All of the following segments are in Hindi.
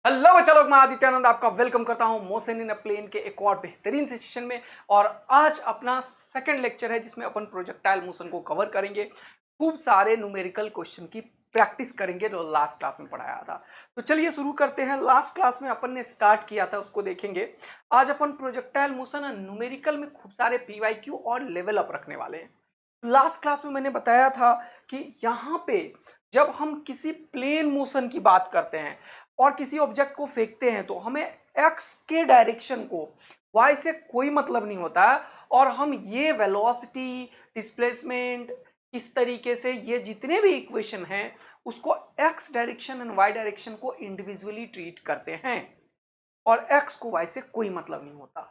हेलो बच्चा लोग, मैं आदित्यानंद आपका वेलकम करता हूं मोशन इन अ प्लेन के एक और बेहतरीन से सेशन में। और आज अपना सेकंड लेक्चर है जिसमें अपन प्रोजेक्टाइल मोशन को कवर करेंगे। खूब सारे न्यूमेरिकल क्वेश्चन की प्रैक्टिस करेंगे जो लास्ट क्लास में पढ़ाया था। तो चलिए शुरू करते हैं। लास्ट क्लास में अपन ने स्टार्ट किया था, उसको देखेंगे। आज अपन प्रोजेक्टाइल मोशन न्यूमेरिकल में खूब सारे पीवाईक्यू और लेवल अप रखने वाले हैं। लास्ट क्लास में मैंने बताया था कि यहाँ पे जब हम किसी प्लेन मोशन की बात करते हैं और किसी ऑब्जेक्ट को फेंकते हैं तो हमें एक्स के डायरेक्शन को वाई से कोई मतलब नहीं होता है। और हम ये वेलोसिटी, डिस्प्लेसमेंट, इस तरीके से ये जितने भी इक्वेशन हैं उसको x direction and y direction को इंडिविजुअली ट्रीट करते हैं और एक्स को वाई से कोई मतलब नहीं होता।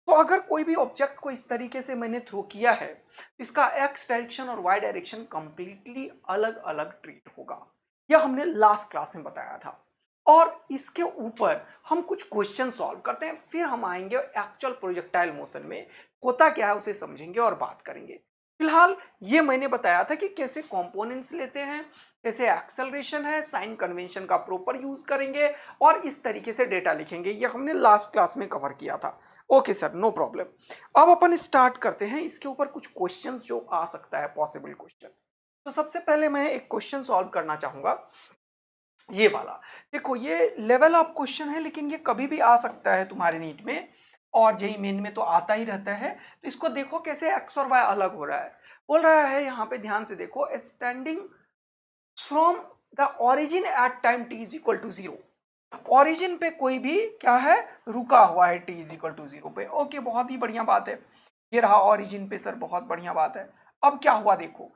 तो अगर कोई भी ऑब्जेक्ट को इस तरीके से मैंने थ्रो किया है, इसका एक्स डायरेक्शन और वाई डायरेक्शन कंप्लीटली अलग अलग ट्रीट होगा। यह हमने लास्ट क्लास में बताया था। और इसके ऊपर हम कुछ क्वेश्चन सॉल्व करते हैं, फिर हम आएंगे एक्चुअल प्रोजेक्टाइल मोशन में होता क्या है उसे समझेंगे और बात करेंगे। फिलहाल ये मैंने बताया था कि कैसे कंपोनेंट्स लेते हैं, कैसे एक्सेलरेशन है, साइन कन्वेंशन का प्रॉपर यूज करेंगे और इस तरीके से डेटा लिखेंगे। ये हमने लास्ट क्लास में कवर किया था। Okay sir, no problem. अब अपन स्टार्ट करते हैं। इसके ऊपर कुछ क्वेश्चंस जो आ सकता है, पॉसिबल क्वेश्चन। तो सबसे पहले मैं एक क्वेश्चन सॉल्व करना चाहूंगा, ये वाला। देखो, ये लेवल ऑफ क्वेश्चन है लेकिन ये कभी भी आ सकता है तुम्हारे नीट में और जेईई मेन में तो आता ही रहता है। तो इसको देखो कैसे एक्स और वाई अलग हो रहा है। बोल रहा है यहाँ पे ध्यान से देखो, standing from the origin at time t is equal to zero. Origin पे कोई भी क्या है, रुका हुआ है t is equal to zero पे। ओके, बहुत ही बढ़िया बात है। ये रहा ओरिजिन पे सर, बहुत बढ़िया बात है। अब क्या हुआ देखो,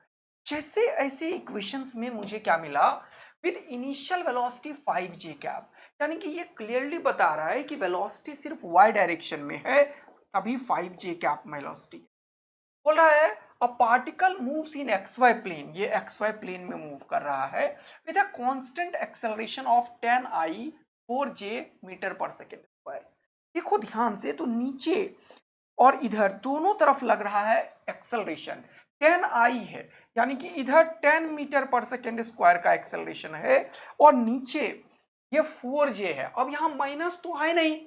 जैसे ऐसे इक्वेशंस में मुझे क्या मिला, with initial velocity 5 j cap, यानी कि ये क्लियरली बता रहा है कि वेलोसिटी सिर्फ वाई डायरेक्शन में है, तभी 5 j कैप वेलोसिटी। बोल रहा है a particle moves in x y plane, ये एक्स वाई प्लेन में मूव कर रहा है with a constant acceleration of 10 I 4 j metre per second square. देखो ध्यान से, तो नीचे और इधर दोनों तरफ लग रहा है एक्सेलरेशन 10 I है, यानी कि इधर 10 मीटर पर सेकेंड स्क्वायर का एक्सेलरेशन है और नीचे ये 4j है। अब यहाँ माइनस तो है नहीं,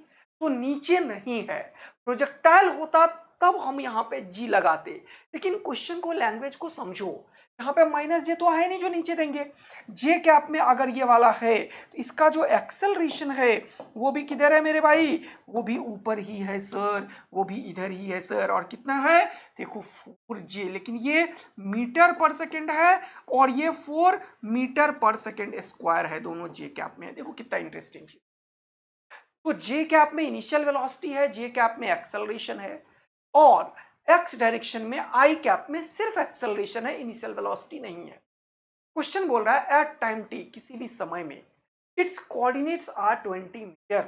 तो नीचे नहीं है। प्रोजेक्टाइल होता तब हम यहाँ पे जी लगाते, लेकिन क्वेश्चन को, लैंग्वेज को समझो। यहाँ पे माइनस जे तो है नहीं जो नीचे देंगे। जे कैप में अगर ये वाला है तो इसका जो एक्सेलरेशन है वो भी किधर है मेरे भाई, वो भी ऊपर ही है सर, वो भी इधर ही है सर। और कितना है देखो 4j, लेकिन ये मीटर पर सेकेंड है और ये 4 मीटर पर सेकेंड स्क्वायर है, दोनों जे कैप में है। देखो कितना इंटरेस्टिंग चीज। तो जे कैप में इनिशियल वेलोसिटी है, जे कैप में एक्सेलरेशन है और एक्स डायरेक्शन में आई कैप में सिर्फ एक्सेलरेशन है, इनिशियल वेलोसिटी नहीं है। क्वेश्चन बोल रहा है एट टाइम टी, किसी भी समय में, इट्स कोऑर्डिनेट्स आर 20 मीटर।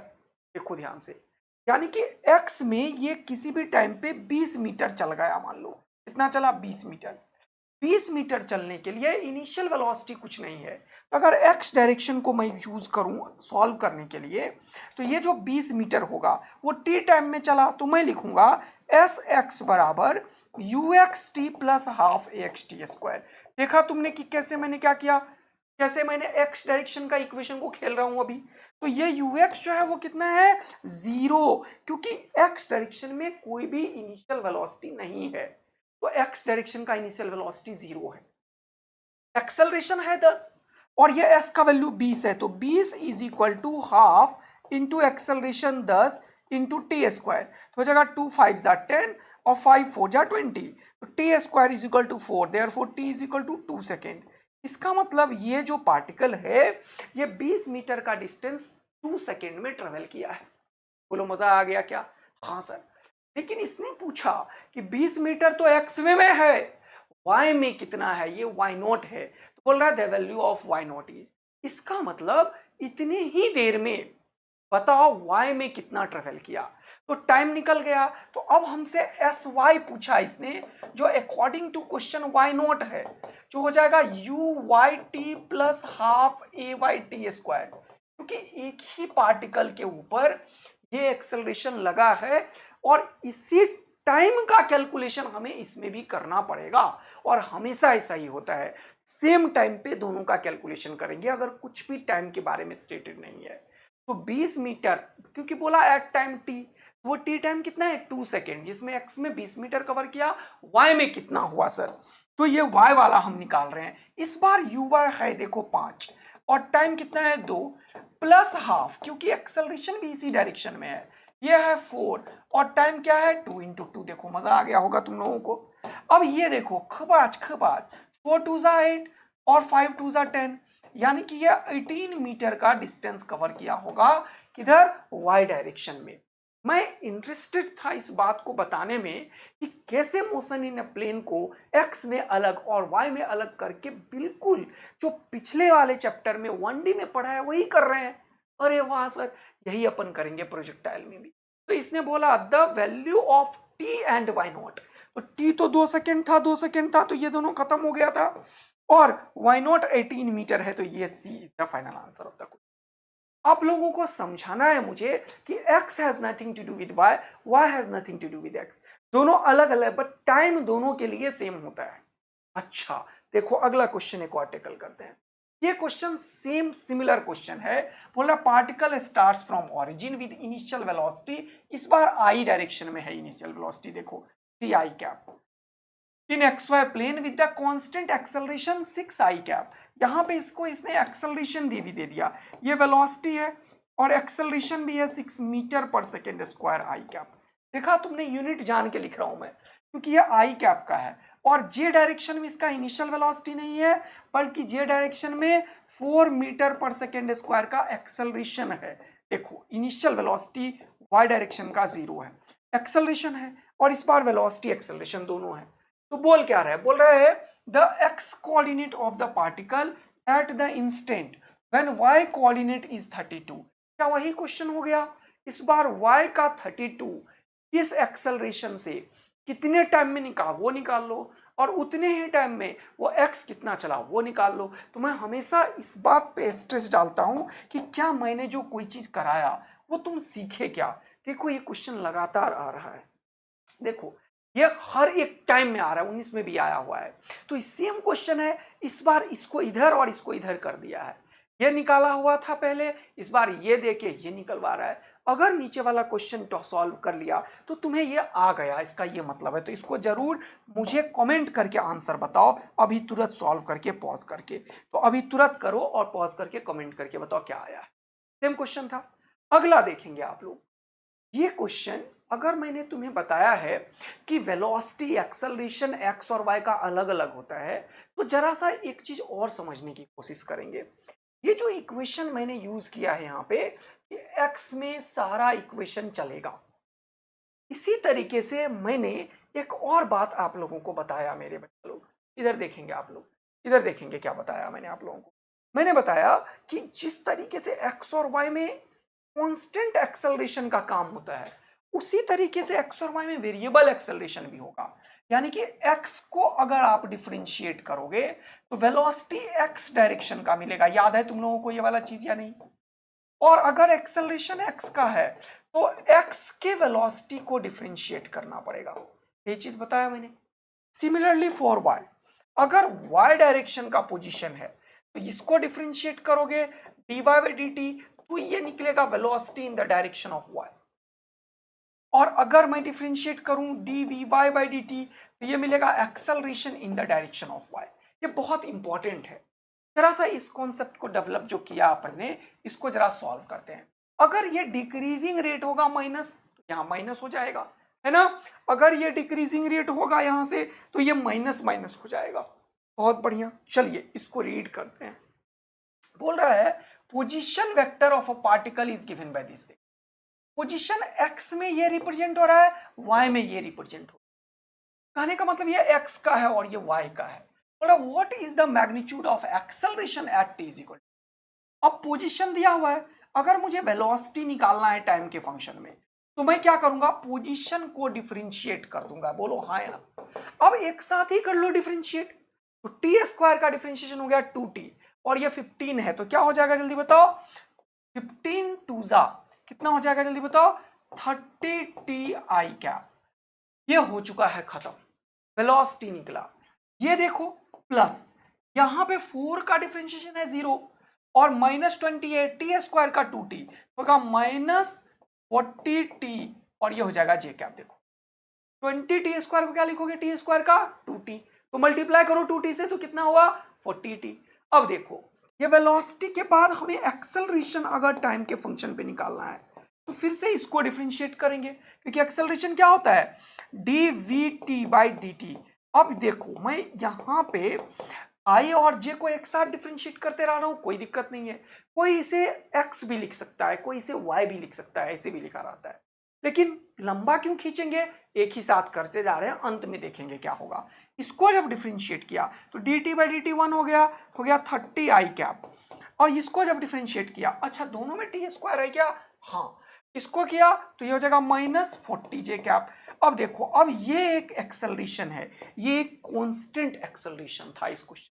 देखो ध्यान से, यानी कि एक्स में ये किसी भी टाइम पे 20 मीटर चल गया, मान लो कितना चला 20 मीटर। 20 मीटर चलने के लिए इनिशियल वेलोसिटी कुछ नहीं है। तो अगर एक्स डायरेक्शन को मैं यूज करूं सॉल्व करने के लिए, तो ये जो 20 मीटर होगा वो टी टाइम में चला, तो मैं लिखूंगा एस एक्स बराबर you x t plus half a x t square. देखा तुमने कि कैसे मैंने क्या किया, कैसे मैंने एक्स डायरेक्शन का इक्वेशन को खेल रहा हूं अभी। तो ये यू एक्स जो है वो कितना है, 0, क्योंकि एक्स डायरेक्शन में कोई भी इनिशियल वेलोसिटी नहीं है। तो एक्स डायरेक्शन का इनिशियल वेलोसिटी 0 है, एक्सेलरेशन है 10 और ये एस का वैल्यू 20 है। तो 20 is equal to half into acceleration 10 into t square. तो हो जाएगा 2 5 जा 10 और 5 4 जा 20। तो t square is equal to 4, therefore t is equal to 2 second. इसका मतलब ये जो पार्टिकल है ये 20 मीटर का डिस्टेंस 2 सेकेंड में ट्रेवल किया है। बोलो मजा आ गया क्या? हाँ सर। लेकिन इसने पूछा कि 20 मीटर तो एक्स वे में है, वाई में कितना है, ये वाई नॉट है। तो बोल रहा है the value of y not is, इसका मतलब इतने ही देर में बताओ वाई में कितना ट्रेवल किया। तो टाइम निकल गया। तो अब हमसे एस वाई पूछा इसने, जो according to question y not है, जो हो जाएगा u y t plus half a y t square, क्योंकि एक ही पार्टिकल के ऊपर ये एक्सेलरेशन लगा है और इसी टाइम का कैलकुलेशन हमें इसमें भी करना पड़ेगा। और हमेशा ऐसा ही होता है, सेम टाइम पे दोनों का कैलकुलेशन करेंगे अगर कुछ भी टाइम के बारे में स्टेटेड नहीं है। तो 20 मीटर, क्योंकि बोला एट टाइम टी, वो टी टाइम कितना है 2 सेकेंड, जिसमें एक्स में 20 मीटर कवर किया, वाई में कितना हुआ सर, तो ये वाई वाला हम निकाल रहे हैं। इस बार यू वाई है देखो 5 और टाइम कितना है 2 प्लस हाफ, क्योंकि एक्सेलरेशन भी इसी डायरेक्शन में है, ये है 4 और टाइम क्या है 2 इंटू 2। देखो मजा आ गया होगा तुम लोगों को। अब ये देखो खपाच खपाच, 4 2 जा 8 और 5 2 जा 10, यानी कि ये 18 मीटर का डिस्टेंस कवर किया होगा, किधर, वाई डायरेक्शन में। मैं इंटरेस्टेड था इस बात को बताने में कि कैसे मोशन इन प्लेन को एक्स में अलग और वाई में अलग करके बिल्कुल जो पिछले वाले चैप्टर में 1D में पढ़ा है वही कर रहे हैं। अरे वाह सर, यही अपन करेंगे प्रोजेक्टाइल में भी। तो इसने बोला the value of t and y not, तो टी तो 2 सेकेंड था, 2 सेकेंड था, तो ये दोनों खत्म हो गया था, और वाई नॉट 18 मीटर है, तो ये C is the final answer of the question. आप लोगों को समझाना है मुझे कि x has nothing to do with y, y has nothing to do with x, दोनों अलग अलग बट टाइम दोनों के लिए सेम होता है। अच्छा देखो अगला क्वेश्चन एक और टेकल करते हैं। ये क्वेश्चन सेम सिमिलर क्वेश्चन है, बोला particle starts from origin with initial velocity, इस बार आई डायरेक्शन में है इनिशियल वेलोसिटी, देखो 3i cap in xy plane with the constant acceleration 6i cap. यहां पे इसको इसने एक्सेलरेशन भी दे दिया, ये वेलोसिटी है और एक्सेलरेशन भी है 6 मीटर पर सेकेंड स्क्वायर आई कैप। देखा तुमने, यूनिट जान के लिख रहा हूं मैं, क्योंकि ये आई कैप का है और जे डायरेक्शन में इसका इनिशियल वेलोसिटी नहीं है, बल्कि जे डायरेक्शन में 4 मीटर पर सेकेंड स्क्वायर का एक्सेलरेशन है। देखो इनिशियल वेलोसिटी वाई डायरेक्शन का 0 है, एक्सेलरेशन है, और इस बार वेलोसिटी एक्सेलरेशन दोनों है। तो बोल क्या रहा है, बोल रहा है the x coordinate of the particle at the instant when y coordinate is 32। क्या वही क्वेश्चन हो गया, इस बार वाई का 32 इस एक्सेलरेशन से कितने टाइम में निकाल वो निकाल लो, और उतने ही टाइम में वो एक्स कितना चला वो निकाल लो। तो मैं हमेशा इस बात पे स्ट्रेस डालता हूं कि क्या मैंने जो कोई चीज कराया वो तुम सीखे क्या। देखो ये क्वेश्चन लगातार आ रहा है, देखो ये हर एक टाइम में आ रहा है, 19 में भी आया हुआ है, तो सेम क्वेश्चन है, इस बार इसको इधर और इसको इधर कर दिया है, ये निकाला हुआ था पहले, इस बार ये देके ये निकलवा रहा है। अगर नीचे वाला क्वेश्चन तो सॉल्व कर लिया तो तुम्हें ये आ गया, इसका ये मतलब है, तो इसको जरूर मुझे कमेंट करके आंसर बताओ, अभी तुरंत सॉल्व करके पॉज करके, तो अभी तुरंत करो और पॉज करके कमेंट करके बताओ क्या आया है। सेम क्वेश्चन था। अगला देखेंगे आप लोग, ये क्वेश्चन अगर मैंने तुम्हें बताया है कि वेलोसिटी एक्सेलरेशन एक्स और वाई का अलग अलग होता है, तो जरा सा एक चीज और समझने की कोशिश करेंगे। ये जो इक्वेशन मैंने यूज किया है यहाँ पे कि एक्स में सारा इक्वेशन चलेगा, इसी तरीके से मैंने एक और बात आप लोगों को बताया मेरे बच्चे लोग, इधर देखेंगे आप लोग, इधर देखेंगे क्या बताया मैंने आप लोगों को। मैंने बताया कि जिस तरीके से एक्स और वाई में कांस्टेंट एक्सेलरेशन का काम होता है, उसी तरीके से एक्स और वाई में वेरिएबल एक्सेलरेशन भी होगा। यानी कि एक्स को अगर आप डिफरेंशिएट करोगे तो वेलोसिटी एक्स डायरेक्शन का मिलेगा, याद है तुम लोगों को ये वाला चीज या नहीं। और अगर एक्सेलरेशन एक्स का है तो एक्स के वेलोसिटी को डिफरेंशिएट करना पड़ेगा, ये चीज बताया मैंने। सिमिलरली फॉर वाई, अगर वाई डायरेक्शन का पोजीशन है तो इसको डिफरेंशिएट करोगे dy बाई डी टी, तो ये निकलेगा velocity in the direction of y. और अगर मैं डिफरेंशिएट करूं dvy बाई डी टी, तो ये मिलेगा acceleration in the direction of y. ये बहुत इंपॉर्टेंट है, जरा सा इस कॉन्सेप्ट को डेवलप जो किया अपन ने, इसको जरा सॉल्व करते हैं। अगर ये डिक्रीजिंग रेट होगा माइनस, तो यहाँ माइनस हो जाएगा, है ना। अगर ये डिक्रीजिंग रेट होगा यहां से, तो ये माइनस माइनस हो जाएगा। बहुत बढ़िया, चलिए इसको रीड करते हैं। बोल रहा है position vector of a particle is given by this thing. Position x में ये रिप्रेजेंट हो रहा है, वाई में ये रिप्रेजेंट हो रहा है। कहने का मतलब ये एक्स का है और ये वाई का है। बोला what is the magnitude of acceleration at t is equal. अब पोजीशन दिया हुआ है, अगर मुझे वेलोसिटी निकालना है टाइम के फंक्शन में, तो मैं क्या करूंगा, पोजीशन को डिफरेंशिएट कर दूंगा। बोलो हाँ या ना। अब एक साथ ही कर लो डिफरेंशिएट, तो टी स्क्वायर का डिफरेंशिएशन हो गया 2t और ये 15 है, तो क्या हो जाएगा जल्दी बताओ, 15 टू जा कितना हो जाएगा जल्दी बताओ, 30t आई कैप। ये हो चुका है खत्म, वेलोसिटी निकला। ये देखो प्लस, यहां पे 4 का डिफरेंशिएशन है 0 और -28 टी स्क्वायर का 2t होगा -40t और ये हो जाएगा जे कैप। देखो 20t स्क्वायर को क्या लिखोगे, टी स्क्वायर का 2t, तो मल्टीप्लाई करो 2t से तो कितना हुआ 40t। अब देखो ये वेलोसिटी के बाद हमें एक्सेलरेशन अगर टाइम के फंक्शन पे निकालना है तो फिर से इसको डिफरेंशिएट करेंगे, क्योंकि एक्सेलरेशन क्या होता है dvt/dt। अब देखो मैं यहाँ पे आई और जे को एक साथ डिफरेंशिएट करते रह रहा हूं, कोई दिक्कत नहीं है। कोई इसे x भी लिख सकता है, कोई इसे y भी लिख सकता है, ऐसे भी लिखा रहता है। लेकिन लंबा क्यों खींचेंगे, एक ही साथ करते जा रहे हैं, अंत में देखेंगे क्या होगा। इसको जब डिफरेंशिएट किया तो dt/dt 1 हो गया 30i कैप, और इसको जब डिफरेंशिएट किया, अच्छा दोनों में टी स्क्वायर है क्या, हाँ, इसको किया तो ये हो जाएगा -40j कैप। अब देखो अब ये एक एक्सेलरेशन है, ये एक कांस्टेंट एक्सेलरेशन था इस क्वेश्चन।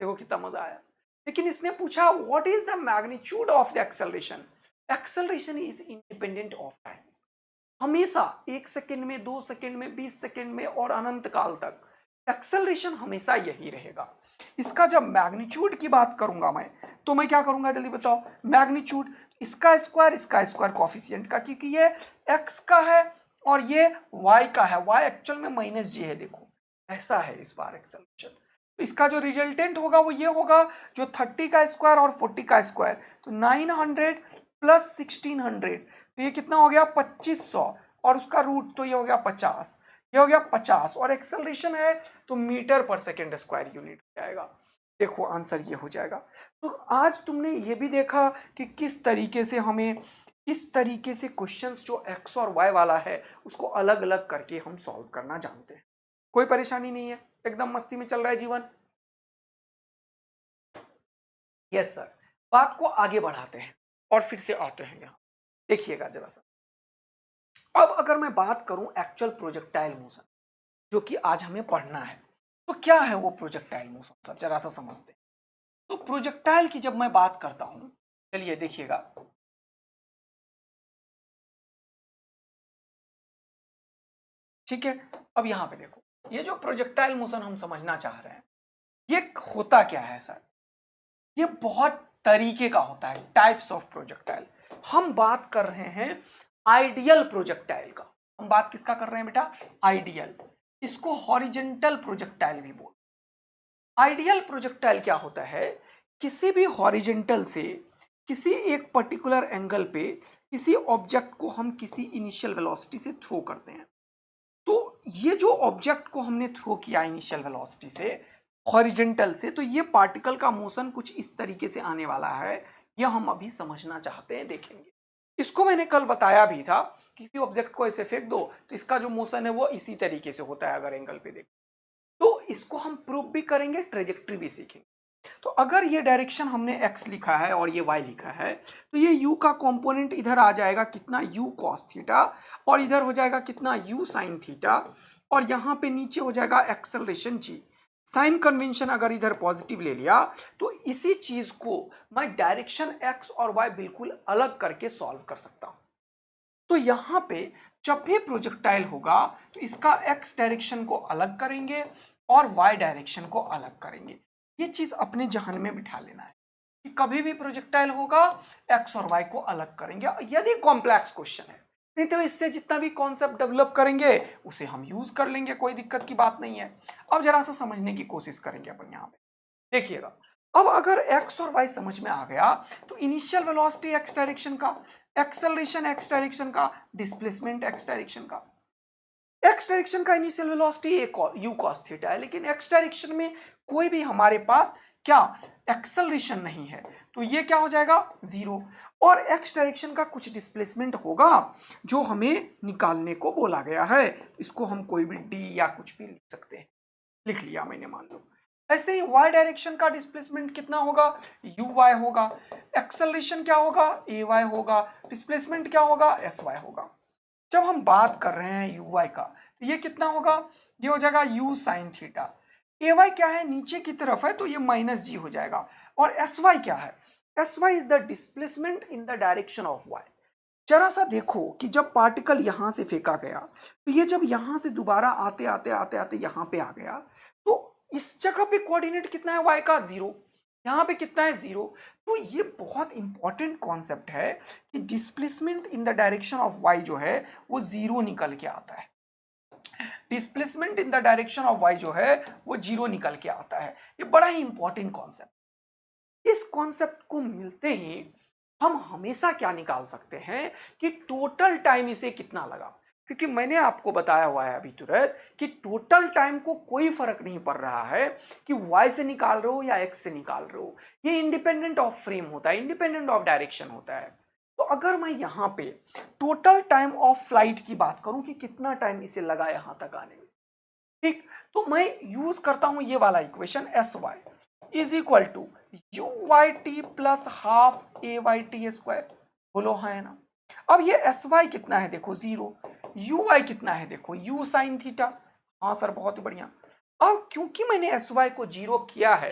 देखो कितना मजा आया। लेकिन इसने पूछा what is the magnitude of the acceleration. Acceleration is independent of time, हमेशा 1 सेकेंड में, 2 सेकेंड में, 20 सेकेंड में और अनंत काल तक एक्सेलरेशन हमेशा यही रहेगा। इसका जब मैग्नीट्यूड की बात करूंगा मैं, तो मैं क्या करूंगा जल्दी बताओ, मैग्नीट्यूड इसका स्क्वायर कोफिशिएंट का, क्योंकि ये x का है और ये y का है, y एक्चुअल में -j है। देखो ऐसा है इस बार एक्सेलरेशन, तो इसका जो रिजल्टेंट होगा वो ये होगा, जो 30 का स्क्वायर और 40 का स्क्वायर, तो 900 प्लस 1600, तो ये कितना हो गया 2500, और उसका रूट तो ये हो गया 50, ये हो गया 50, और एक्सेलरेशन है तो metre per second square unit हो जाएगा। देखो आंसर ये हो जाएगा। तो आज तुमने ये भी देखा कि किस तरीके से हमें, इस तरीके से क्वेश्चंस जो x और y वाला है उसको अलग अलग करके हम सॉल्व करना जानते हैं। कोई परेशानी नहीं है, एकदम मस्ती में चल रहा है जीवन। यस सर, बात को आगे बढ़ाते हैं और फिर से आते हैं यहाँ, देखिएगा जरा सा। अब अगर मैं बात करूं एक्चुअल प्रोजेक्टाइल मोशन जो कि आज हमें पढ़ना है, तो क्या है वो प्रोजेक्टाइल मोशन सर, जरा सा समझते हैं। तो प्रोजेक्टाइल की जब मैं बात करता हूं, चलिए देखिएगा, ठीक है। अब यहां पे देखो, ये जो प्रोजेक्टाइल मोशन हम समझना चाह रहे हैं, ये होता क्या है सर, ये बहुत तरीके का होता है, टाइप्स ऑफ प्रोजेक्टाइल। हम बात कर रहे हैं आइडियल प्रोजेक्टाइल का। हम बात किसका कर रहे हैं बेटा, आइडियल। इसको हॉरिजेंटल प्रोजेक्टाइल भी बोल। आइडियल प्रोजेक्टाइल क्या होता है, किसी भी हॉरिजेंटल से किसी एक पर्टिकुलर एंगल पे किसी ऑब्जेक्ट को हम किसी इनिशियल वेलोसिटी से थ्रो करते हैं। तो ये जो ऑब्जेक्ट को हमने थ्रो किया इनिशियल वेलोसिटी से, हॉरिजेंटल से, तो ये पार्टिकल का मोशन कुछ इस तरीके से आने वाला है, यह हम अभी समझना चाहते हैं, देखेंगे। इसको मैंने कल बताया भी था, किसी ऑब्जेक्ट को ऐसे फेंक दो तो इसका जो मोशन है वो इसी तरीके से होता है अगर एंगल पे देखें। तो इसको हम प्रूव भी करेंगे, ट्रेजेक्ट्री भी सीखेंगे। तो अगर ये डायरेक्शन हमने x लिखा है और ये y लिखा है, तो ये u का कंपोनेंट इधर आ जाएगा कितना, u cos थीटा, और इधर हो जाएगा कितना, u sin थीटा, और यहाँ पे नीचे हो जाएगा एक्सेलरेशन g। साइन कन्वेंशन अगर इधर पॉजिटिव ले लिया तो इसी चीज को मैं डायरेक्शन x और y बिल्कुल अलग करके सॉल्व कर सकता हूं। तो यहाँ पे जब भी प्रोजेक्टाइल होगा तो इसका x डायरेक्शन को अलग करेंगे और y डायरेक्शन को अलग करेंगे। ये चीज अपने जहन में बिठा लेना है कि कभी भी प्रोजेक्टाइल होगा x और y को अलग करेंगे, यदि कॉम्प्लेक्स क्वेश्चन है। नहीं तो इससे जितना भी कॉन्सेप्ट डेवलप करेंगे उसे हम यूज कर लेंगे, कोई दिक्कत की बात नहीं है। अब जरा सा समझने की कोशिश करेंगे अपन यहाँ पे, देखिएगा। अब अगर x और y समझ में आ गया तो इनिशियल वेलोसिटी x डायरेक्शन का, एक्सेलरेशन x डायरेक्शन का, डिस्प्लेसमेंट x डायरेक्शन का। x डायरेक्शन का initial velocity u cos theta है, लेकिन x डायरेक्शन में कोई भी हमारे पास क्या एक्सेलरेशन नहीं है, तो ये क्या हो जाएगा 0। और x डायरेक्शन का कुछ डिस्प्लेसमेंट होगा जो हमें निकालने को बोला गया है, इसको हम कोई भी d या कुछ भी लिख सकते हैं, लिख लिया मैंने मान लो। ऐसे ही y डायरेक्शन का डिस्प्लेसमेंट कितना होगा, uy होगा, एक्सेलरेशन क्या होगा, ay होगा, डिस्प्लेसमेंट क्या होगा, sy होगा। जब हम बात कर रहे हैं uy का, तो ये कितना होगा, ये हो जाएगा u sin थीटा। ay क्या है, नीचे की तरफ है तो ये -g हो जाएगा। और sy क्या है, sy is the displacement in the direction of y। जरा सा देखो कि जब पार्टिकल यहां से फेंका गया तो ये जब यहां से दोबारा आते आते आते आते यहां पे आ गया, तो इस जगह पे कोऑर्डिनेट कितना है y का 0, यहाँ पे कितना है 0, तो ये बहुत इंपॉर्टेंट कॉन्सेप्ट है कि displacement in the direction of y जो है वो जीरो निकल के आता है। Displacement in the direction of y जो है वो जीरो निकल के आता है। ये बड़ा ही इंपॉर्टेंट कॉन्सेप्ट। इस कॉन्सेप्ट को मिलते ही हम हमेशा क्या निकाल सकते हैं कि टोटल टाइम इसे कितना लगा, क्योंकि मैंने आपको बताया हुआ है अभी तुरंत कि टोटल टाइम को कोई फर्क नहीं पड़ रहा है कि y से निकाल रहे हो या x से निकाल रहे हो, ये इंडिपेंडेंट ऑफ फ्रेम होता है, इंडिपेंडेंट ऑफ डायरेक्शन होता है। तो अगर मैं यहाँ पे टोटल टाइम ऑफ फ्लाइट की बात करूं कि कितना टाइम इसे लगा यहां तक आने में, ठीक, तो मैं यूज करता हूं ये वाला equation S y is equal to u y t plus half a y t square. बोलो हाँ है ना। अब ये एस वाई कितना है देखो जीरो, यू वाई कितना है देखो यू साइन थीटा। हाँ सर बहुत ही बढ़िया। अब क्योंकि मैंने एस वाई को जीरो किया है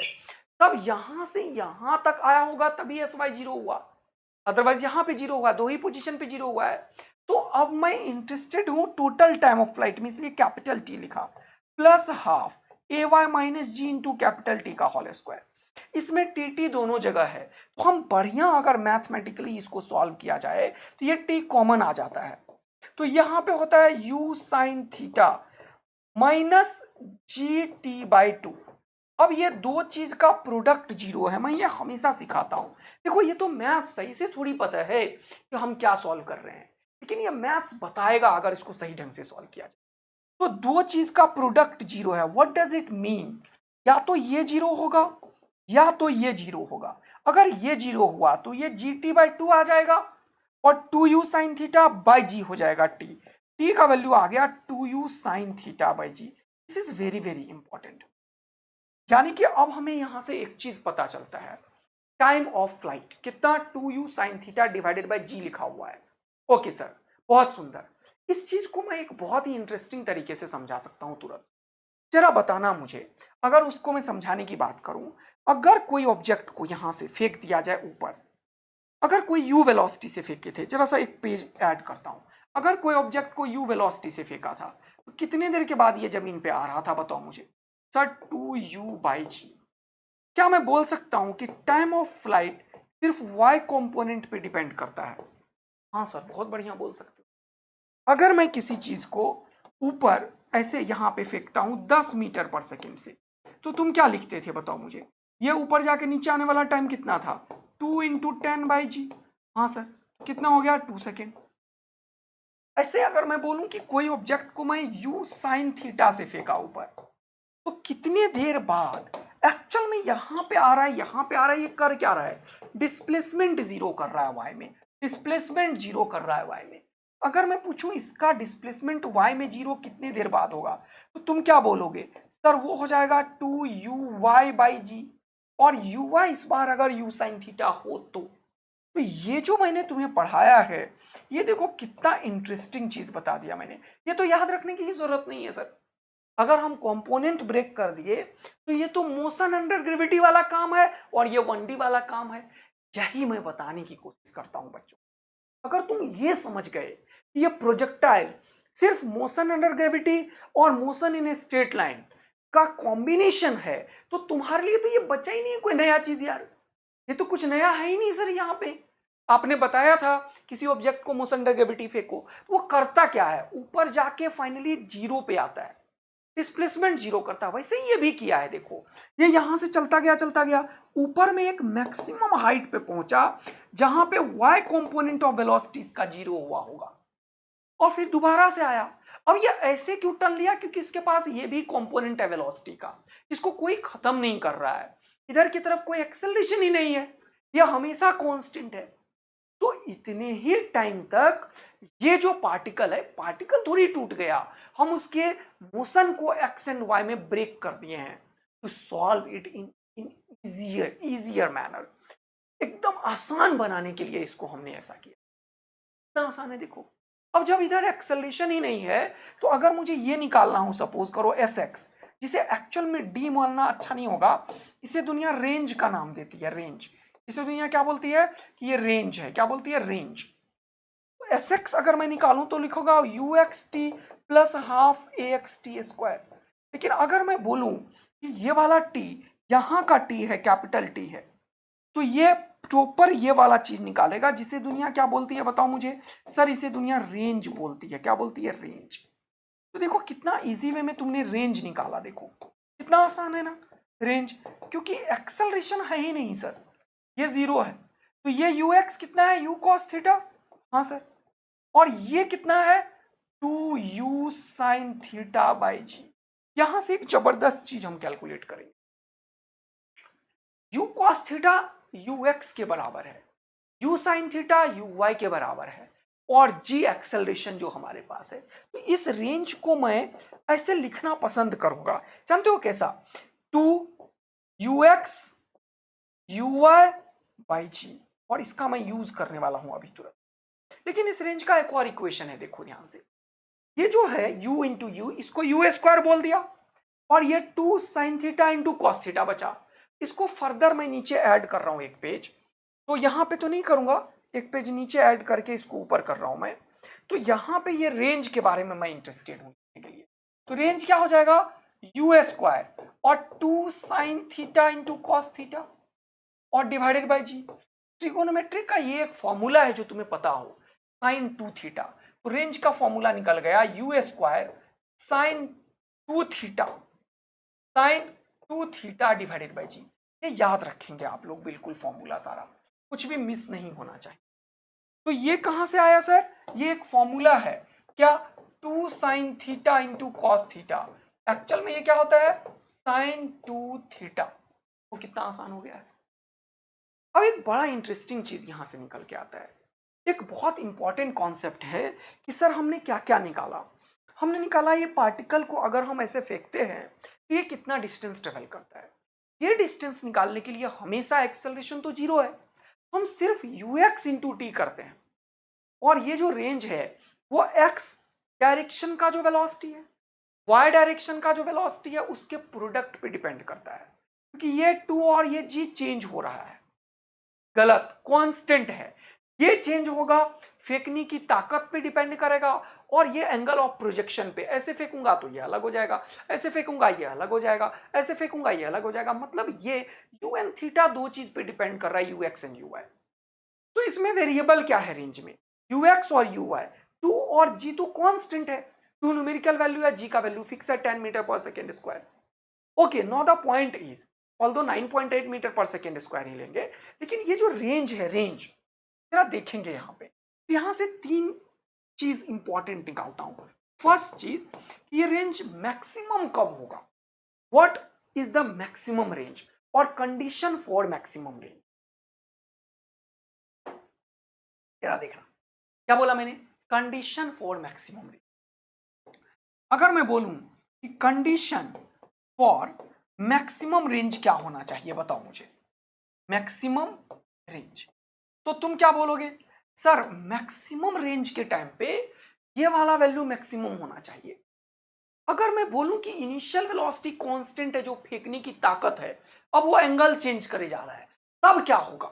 तब यहां से यहां तक आया होगा तभी एस वाई जीरो हुआ, अदरवाइज यहां पे जीरो हुआ, दो ही पोजीशन पे जीरो हुआ है। तो अब मैं इंटरेस्टेड हूं टोटल टाइम ऑफ फ्लाइट में, इसलिए कैपिटल टी लिखा plus half a Y minus ji into capital T का होल स्क्वायर। इसमें टी टी दोनों जगह है, तो हम बढ़िया अगर मैथमेटिकली इसको सॉल्व किया जाए तो ये टी कॉमन आ जाता है। तो यहां पे होता है u sine theta minus ji t by to. अब ये दो चीज का प्रोडक्ट जीरो है, मैं ये हमेशा सिखाता हूं। देखो ये तो मैथ्स सही से थोड़ी पता है कि हम क्या सॉल्व कर रहे हैं, लेकिन ये मैथ्स बताएगा अगर इसको सही ढंग से सॉल्व किया जाए। तो दो चीज का प्रोडक्ट जीरो है, व्हाट डज इट मीन, या तो ये जीरो होगा या तो ये जीरो होगा। अगर ये जीरो हुआ तो ये जी टी बाई टू आ जाएगा और 2u sine theta by g हो जाएगा टी। टी का वैल्यू आ गया 2u sine theta by g. This is very very important. यानी कि अब हमें यहां से एक चीज पता चलता है, टाइम ऑफ फ्लाइट कितना 2u sine theta divided by g लिखा हुआ है। ओके सर बहुत सुंदर। इस चीज को मैं एक बहुत ही इंटरेस्टिंग तरीके से समझा सकता हूं तुरंत। जरा बताना मुझे, अगर उसको मैं समझाने की बात करूं, अगर कोई ऑब्जेक्ट को यहां से फेंक दिया जाए ऊपर, अगर कोई u वेलोसिटी से फेंके थे, जरा सा एक पेज ऐड करता हूं, अगर कोई ऑब्जेक्ट को u वेलोसिटी से फेंका था तो कितने देर के बाद ये जमीन पे आ रहा था बताओ मुझे। सर 2u बाई जी। क्या मैं बोल सकता हूं कि टाइम ऑफ फ्लाइट सिर्फ y कंपोनेंट पे डिपेंड करता है? हाँ सर बहुत बढ़िया बोल सकते हो। अगर मैं किसी चीज को ऊपर ऐसे यहां पे फेंकता हूं 10 मीटर पर सेकेंड से, तो तुम क्या लिखते थे बताओ मुझे, ये ऊपर जाके नीचे आने वाला टाइम कितना था, 2 इंटू 10 बाई जी। हाँ सर कितना हो गया 2 सेकेंड। ऐसे अगर मैं बोलूं कि कोई ऑब्जेक्ट को मैं u साइन थीटा से फेंका ऊपर, तो कितने देर बाद एक्चुअल में यहां पे आ रहा है, यहां पे आ रहा है, ये कर क्या रहा है, डिस्प्लेसमेंट जीरो कर रहा है वाई में, डिस्प्लेसमेंट जीरो कर रहा है वाई में। अगर मैं पूछूं इसका डिस्प्लेसमेंट वाई में जीरो कितने देर बाद होगा, तो तुम क्या बोलोगे सर, वो हो जाएगा 2u बाई जी, और u इस बार अगर u साइन थीटा हो तो ये जो मैंने तुम्हें पढ़ाया है, ये देखो कितना इंटरेस्टिंग चीज बता दिया मैंने। ये तो याद रखने की जरूरत नहीं है सर, अगर हम कंपोनेंट ब्रेक कर दिए तो ये तो मोशन अंडर ग्रेविटी वाला काम है और ये 1D वाला काम है। यही मैं बताने की कोशिश करता हूं बच्चों। अगर तुम ये समझ गए कि ये प्रोजेक्टाइल सिर्फ मोशन अंडर ग्रेविटी और motion in a straight line का कॉम्बिनेशन है, तो तुम्हारे लिए तो ये बचा ही नहीं कोई नया चीज यार, ये तो कुछ नया है ही नहीं सर। यहाँ पे आपने बताया था किसी ऑब्जेक्ट को मोशन अंडर ग्रेविटी फेंको तो वो करता क्या है, ऊपर जाके फाइनली जीरो पे आता है, डिस्प्लेसमेंट जीरो करता है। वैसे ही ये भी किया है, देखो ये यहां से चलता गया ऊपर में एक मैक्सिमम हाइट पे पहुंचा जहां पे y कंपोनेंट ऑफ वेलोसिटीज का जीरो हुआ होगा और फिर दोबारा से आया। अब ये ऐसे क्यों टर्न लिया, क्योंकि इसके पास ये भी कंपोनेंट है वेलोसिटी का, इसको कोई खत्म नहीं कर रहा है, इधर की तरफ कोई एक्सेलरेशन ही नहीं है, ये हमेशा कांस्टेंट है। तो इतने ही टाइम तक ये जो पार्टिकल है, पार्टिकल थोड़ी टूट गया, हम उसके मोशन को एक्स एंड वाई में ब्रेक कर दिए हैं to solve it in easier manner. एकदम आसान बनाने के लिए इसको हमने ऐसा किया, इतना आसान है देखो। अब जब इधर एक्सेलरेशन ही नहीं है तो अगर मुझे ये निकालना हो, सपोज करो एस एक्स, जिसे एक्चुअल में डी मानना अच्छा नहीं होगा, इसे दुनिया रेंज का नाम देती है, रेंज। इसे दुनिया क्या बोलती है कि ये रेंज है, क्या बोलती है, रेंज। एस एक्स अगर मैं निकालूं तो लिखोगा u x t plus half a x t square. लेकिन अगर मैं बोलूं कि ये वाला टी, यहां का टी है, कैपिटल टी है, तो ये प्रॉपर ये वाला चीज निकालेगा जिसे दुनिया क्या बोलती है बताओ मुझे। सर इसे दुनिया रेंज बोलती है। क्या बोलती है? रेंज। तो देखो कितना इजी वे में तुमने रेंज निकाला, देखो कितना आसान है ना रेंज, क्योंकि एक्सेलरेशन है ही नहीं सर, ये जीरो है। तो ये यू एक्स कितना है? You cos theta. हाँ सर। और ये कितना है? 2u साइन थीटा बाई जी। यहां से एक जबरदस्त चीज हम कैलकुलेट करेंगे। u cos थीटा ux के बराबर है, u साइन थीटा uy के बराबर है, और g एक्सेलरेशन जो हमारे पास है। तो इस रेंज को मैं ऐसे लिखना पसंद करूंगा, जानते हो कैसा? 2ux uy बाई जी, और इसका मैं यूज करने वाला हूं अभी तुरंत। लेकिन इस रेंज का एक और इक्वेशन है, देखो ध्यान से। ये जो है u इंटू यू, इसको यू स्क्वायर बोल दिया, और ये 2 sine theta into cos theta बचा। इसको फर्दर मैं नीचे ऐड कर रहा हूं एक पेज, तो यहां पे तो नहीं करूंगा, एक पेज नीचे ऐड करके इसको ऊपर कर रहा हूं मैं। तो यहां पे ये रेंज के बारे में मैं इंटरेस्टेड हूं के लिए। तो रेंज क्या हो जाएगा? यू स्क्वायर और 2 sine theta into cos theta और डिवाइडेड बाई जी। ट्रिगोनोमेट्रिक का ये एक फॉर्मूला है जो तुम्हें पता हो, साइन 2 थीटा। तो रेंज का फॉर्मूला निकल गया u square sine 2 theta, sine 2 theta divided by g. ये याद रखेंगे आप लोग बिल्कुल, फॉर्मूला सारा, कुछ भी मिस नहीं होना चाहिए। तो ये कहां से आया सर? ये एक फॉर्मूला है, क्या? 2 sine theta into cos theta. Actual में ये क्या होता है? Sine 2 theta. वो कितना आसान हो गया है। अब एक बड़ा इंटरेस्टिंग चीज यहां से निकल के आता है, एक बहुत इंपॉर्टेंट कॉन्सेप्ट है कि सर हमने क्या क्या निकाला। हमने निकाला ये पार्टिकल को अगर हम ऐसे फेंकते हैं तो ये कितना डिस्टेंस ट्रेवल करता है। ये डिस्टेंस निकालने के लिए हमेशा एक्सेलरेशन तो जीरो है, हम सिर्फ यू एक्स इंटू टी करते हैं, और ये जो रेंज है वो एक्स डायरेक्शन का जो वेलोसिटी है, वाई डायरेक्शन का जो वेलोसिटी है, उसके प्रोडक्ट पे डिपेंड करता है। क्योंकि ये 2 और ये जी चेंज हो रहा है, गलत, कांस्टेंट है। ये चेंज होगा, फेंकने की ताकत पे डिपेंड करेगा, और ये एंगल ऑफ प्रोजेक्शन पे। ऐसे फेंकूंगा तो ये अलग हो जाएगा, ऐसे फेंकूंगा ये अलग हो जाएगा, ऐसे फेंकूंगा ये अलग हो जाएगा। मतलब ये यू एंड थीटा दो चीज पे डिपेंड कर रहा है, u x and u y. तो इसमें वेरिएबल क्या है रेंज में? यू एक्स और यू वाई। 2 और जी तो कांस्टेंट है, 2 न्यूमेरिकल वैल्यू है, जी का वैल्यू फिक्स है 10 metre per second square. Okay, no the point is although 9.8 metre per second square ही लेंगे, लेकिन ये जो रेंज है, रेंज जरा देखेंगे यहां पे। यहां से 3 चीज इंपॉर्टेंट निकालता हूं। फर्स्ट चीज, ये रेंज मैक्सिमम कब होगा? What is the maximum range और कंडीशन फॉर मैक्सिमम रेंज। जरा देखना, क्या बोला मैंने? Condition for maximum range. अगर मैं बोलूं कि कंडीशन फॉर मैक्सिमम रेंज क्या होना चाहिए, बताओ मुझे। मैक्सिमम रेंज, तो तुम क्या बोलोगे? सर मैक्सिमम रेंज के टाइम पे ये वाला वैल्यू मैक्सिमम होना चाहिए। अगर मैं बोलूं कि इनिशियल वेलोसिटी कांस्टेंट है, जो फेंकने की ताकत है, अब वो एंगल चेंज करे जा रहा है, तब क्या होगा?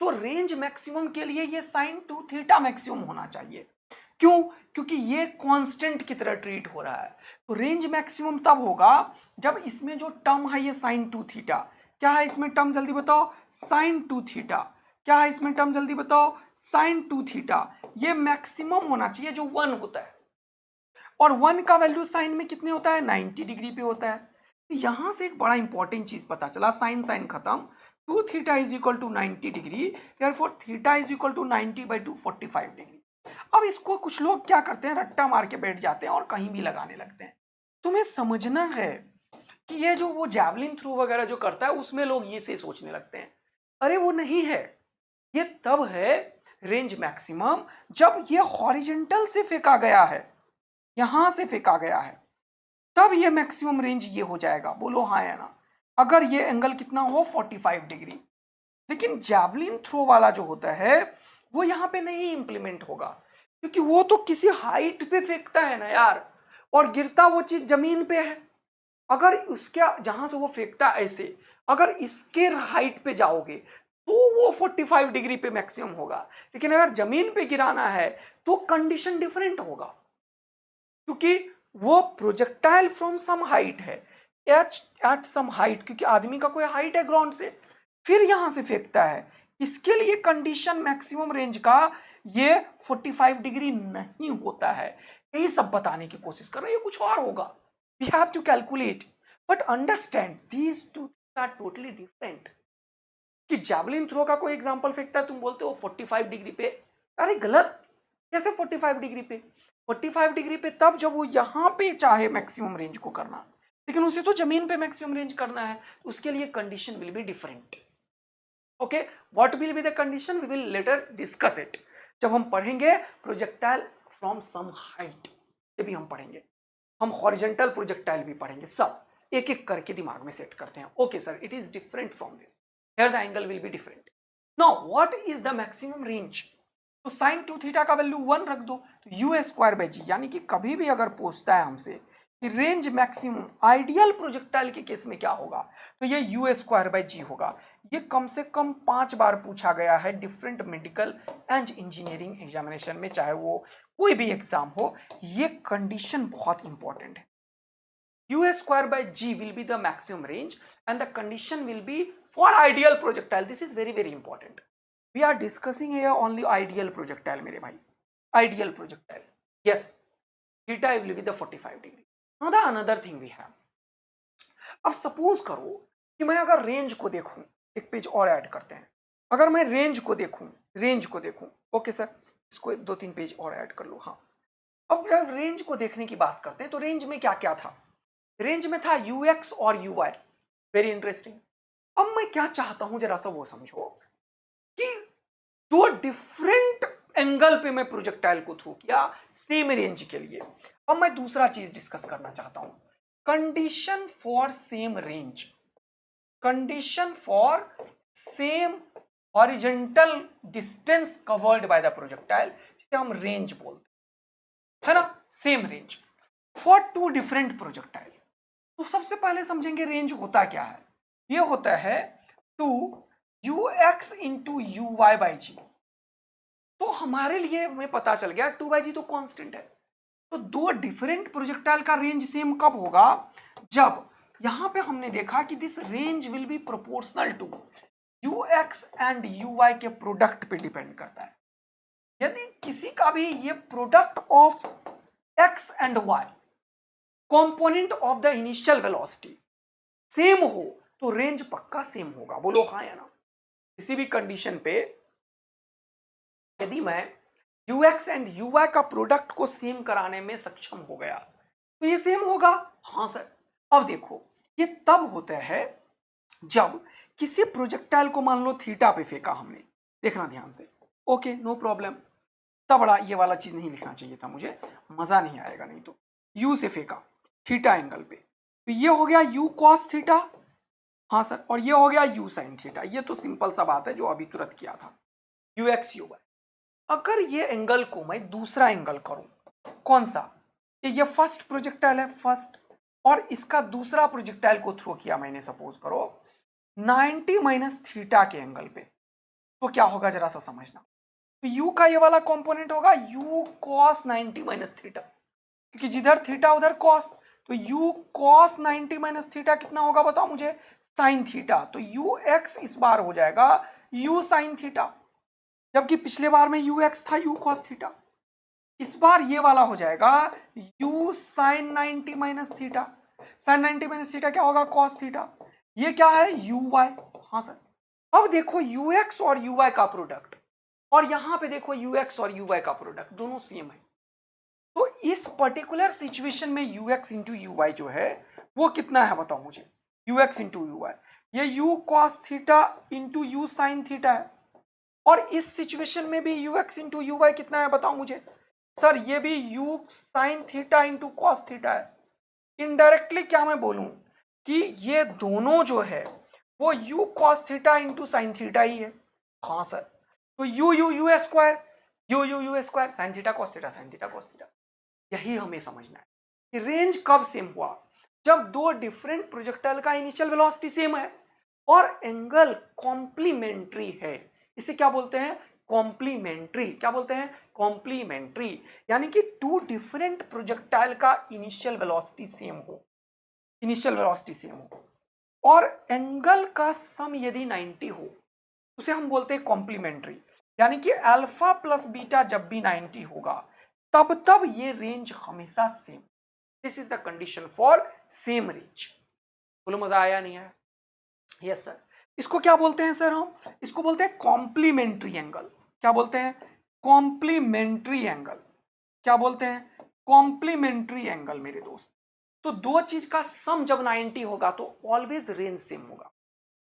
तो रेंज मैक्सिमम के लिए ये साइन 2 थीटा मैक्सिमम होना चाहिए। क्यों? क्योंकि ये कांस्टेंट की तरह ट्रीट हो रहा है। तो रेंज मैक्सिमम तब होगा जब इसमें जो टर्म है ये साइन 2 थीटा, क्या है इसमें टर्म जल्दी बताओ? Sine 2 theta. क्या है इसमें टर्म जल्दी बताओ? Sine 2 theta. ये मैक्सिमम होना चाहिए जो 1 होता है, और 1 का वैल्यू साइन में कितने होता है? 90 डिग्री पे होता है। तो यहां से एक बड़ा इंपॉर्टेंट चीज पता चला, साइन साइन खत्म, 2 theta is equal to 90 degree, therefore theta is equal to 90/2 45 degree. अब इसको कुछ लोग क्या करते हैं, रट्टा मार के बैठ जाते हैं और कहीं भी लगाने लगते हैं। तुम्हें समझना है कि ये जो वो जैवलिन थ्रो वगैरह जो करता है, उसमें लोग ये से सोचने लगते हैं, अरे वो नहीं है, ये तब है रेंज मैक्सिमम जब ये हॉरिजॉन्टल से फेंका गया है, यहां से फेंका गया है, तब ये मैक्सिमम रेंज ये हो जाएगा। बोलो हाँ या ना। अगर ये एंगल कितना हो? 45 डिग्री। लेकिन जैवलिन थ्रो वाला जो होता है वो यहां पे नहीं इंप्लीमेंट होगा, क्योंकि वो तो किसी हाइट पे फेंकता है ना यार, और गिरता वो चीज जमीन पे है। अगर उसके जहां से वो फेंकता ऐसे, अगर इसके हाइट पे जाओगे तो वो 45 डिग्री पे मैक्सिमम होगा। लेकिन अगर जमीन पे गिराना है तो कंडीशन डिफरेंट होगा, क्योंकि वो प्रोजेक्टाइल फ्रॉम सम हाइट है, एट सम हाइट, क्योंकि आदमी का कोई हाइट है ग्राउंड से, फिर यहां से फेंकता है, इसके लिए कंडीशन मैक्सिमम रेंज का ये 45 डिग्री नहीं होता है। यही सब बताने की कोशिश कर रहे हैं, ये कुछ और होगा। We have to calculate but understand these two are totally different. कि जैवलिन थ्रो का कोई एग्जांपल फेंकता है, तुम बोलते हो 45 डिग्री पे, अरे गलत। कैसे 45 डिग्री पे? 45 डिग्री पे तब जब वो यहां पे चाहे मैक्सिमम रेंज को करना, लेकिन उसे तो जमीन पे मैक्सिमम रेंज करना है, उसके लिए condition will be different. Okay, what will be the condition, we will later discuss it जब हम पढ़ेंगे प्रोजेक्टाइल फ्रॉम सम हाइट। ये भी हम पढ़ेंगे, हम हॉरिजॉन्टल प्रोजेक्टाइल भी पढ़ेंगे, सब एक एक करके दिमाग में सेट करते हैं। Okay sir, it is different from this, here the angle will be different. Now what is the maximum range? तो sin 2 थीटा का वैल्यू 1 रख दो, तो यू स्क्वायर बाई जी, यानी कि कभी भी अगर पूछता है हमसे कि रेंज मैक्सिमम आइडियल प्रोजेक्टाइल के केस में क्या होगा, तो ये यू स्क्वायर बाई जी होगा। ये कम से कम 5 बार पूछा गया है different medical and engineering examination में, चाहे वो कोई भी एग्जाम हो। ये कंडीशन बहुत इंपॉर्टेंट है। U square by G will be the maximum range and the condition will be for ideal projectile. This is very very important. We are discussing here only ideal projectile मेरे भाई, ideal projectile. Yes, theta will be the 45 degree. Now the another thing we have. अब सपोज करो कि मैं अगर रेंज को देखूं, एक पेज और ऐड करते हैं, अगर मैं रेंज को देखूं, ओके सर, इसको 2-3 पेज और ऐड कर लो। हाँ, अब जब रेंज को देखने की बात करते हैं तो रेंज में क्या क्या था? रेंज में था ux और uy, वेरी इंटरेस्टिंग। अब मैं क्या चाहता हूं जरा सा वो समझो कि दो डिफरेंट एंगल पे मैं प्रोजेक्टाइल को थ्रो किया सेम रेंज के लिए। अब मैं दूसरा चीज डिस्कस करना चाहता हूं, condition for same range, condition for same horizontal distance covered by the projectile, जिसे हम रेंज बोलते हैं, है ना, same range for two different projectile. तो सबसे पहले समझेंगे रेंज होता क्या है। ये होता है 2ux into u y by g. तो हमारे लिए हमें पता चल गया 2 बाई जी तो कांस्टेंट है। तो दो डिफरेंट प्रोजेक्टाइल का रेंज सेम कब होगा? जब यहां पे हमने देखा कि this range will be proportional to ux and uy के प्रोडक्ट पे डिपेंड करता है। यदि किसी का भी ये product of x and y, component of the initial velocity same हो तो रेंज पक्का सेम होगा। बोलो हाँ या ना। किसी भी कंडीशन पे यदि मैं ux एंड uy का प्रोडक्ट को सेम कराने में सक्षम हो गया तो ये सेम होगा। हाँ सर। अब देखो, ये तब होता है जब किसी प्रोजेक्टाइल को मान लो थीटा पे फेंका हमने, देखना ध्यान से, ओके नो प्रॉब्लम। तब बड़ा ये वाला चीज नहीं लिखना चाहिए था मुझे, मजा नहीं आएगा नहीं तो। u से फेंका थीटा एंगल पे, तो ये हो गया u cos थीटा, हाँ सर, और ये हो गया u sin थीटा। ये तो सिंपल सा बात है जो अभी तुरंत किया था, ux uy। अगर ये एंगल को मैं दूसरा एंगल करूं, कौन सा? ये फर्स्ट प्रोजेक्टाइल है, फर्स्ट, और इसका दूसरा प्रोजेक्टाइल को थ्रो किया मैंने, सपोज करो 90 माइनस थीटा के एंगल पे, तो क्या होगा जरा सा समझना। तो u का ये वाला कंपोनेंट होगा u cos 90 माइनस थीटा, क्योंकि जिधर थीटा उधर cos, तो u cos 90 माइनस थीटा कितना होगा बताओ मुझे? Sine theta. तो ux इस बार हो जाएगा u साइन थीटा, जबकि पिछले बार में ux था u cos थीटा। इस बार ये वाला हो जाएगा u sine 90 minus theta. Sine 90 minus theta क्या होगा? cos theta. ये क्या है? uy। हाँ सर। अब देखो ux और uy का प्रोडक्ट, और यहां पे देखो ux और uy का प्रोडक्ट, दोनों सेम है। तो इस पर्टिकुलर सिचुएशन में ux इंटू uy जो है वो कितना है बताओ मुझे? ux इंटू uy, ये u cos theta into u sine theta है। और इस सिचुएशन में भी ux इंटू uy कितना है बताओ मुझे? सर ये भी u sign theta into cos theta है। इनडायरेक्टली क्या मैं बोलूं कि ये दोनों जो है वो u cos theta into sine theta ही है। हाँ सर। तो u square, u square, sine theta cos theta, sine theta cos theta. यही हमें समझना है कि रेंज कब सेम हुआ? जब दो डिफरेंट प्रोजेक्टाइल का इनिशियल वेलोसिटी सेम है और एंगल कॉम्प्लीमेंट्री है। इसे क्या बोलते हैं? कॉम्प्लीमेंट्री। क्या बोलते हैं? कॉम्प्लीमेंट्री। यानी कि टू डिफरेंट प्रोजेक्टाइल का इनिशियल वेलोसिटी सेम हो, इनिशियल वेलोसिटी सेम हो, और एंगल का सम यदि 90 हो, उसे हम बोलते हैं कॉम्प्लीमेंट्री। यानी कि अल्फा प्लस बीटा जब भी 90 होगा तब ये रेंज हमेशा same. This is the condition for same range. बोलो मजा आया नहीं आया? Yes sir. इसको क्या बोलते हैं सर? हम इसको बोलते हैं कॉम्प्लीमेंट्री एंगल। क्या बोलते हैं? Complementary angle. क्या बोलते हैं? कॉम्प्लीमेंट्री एंगल मेरे दोस्त। तो दो चीज का सम जब 90 होगा तो ऑलवेज रेंज सेम होगा।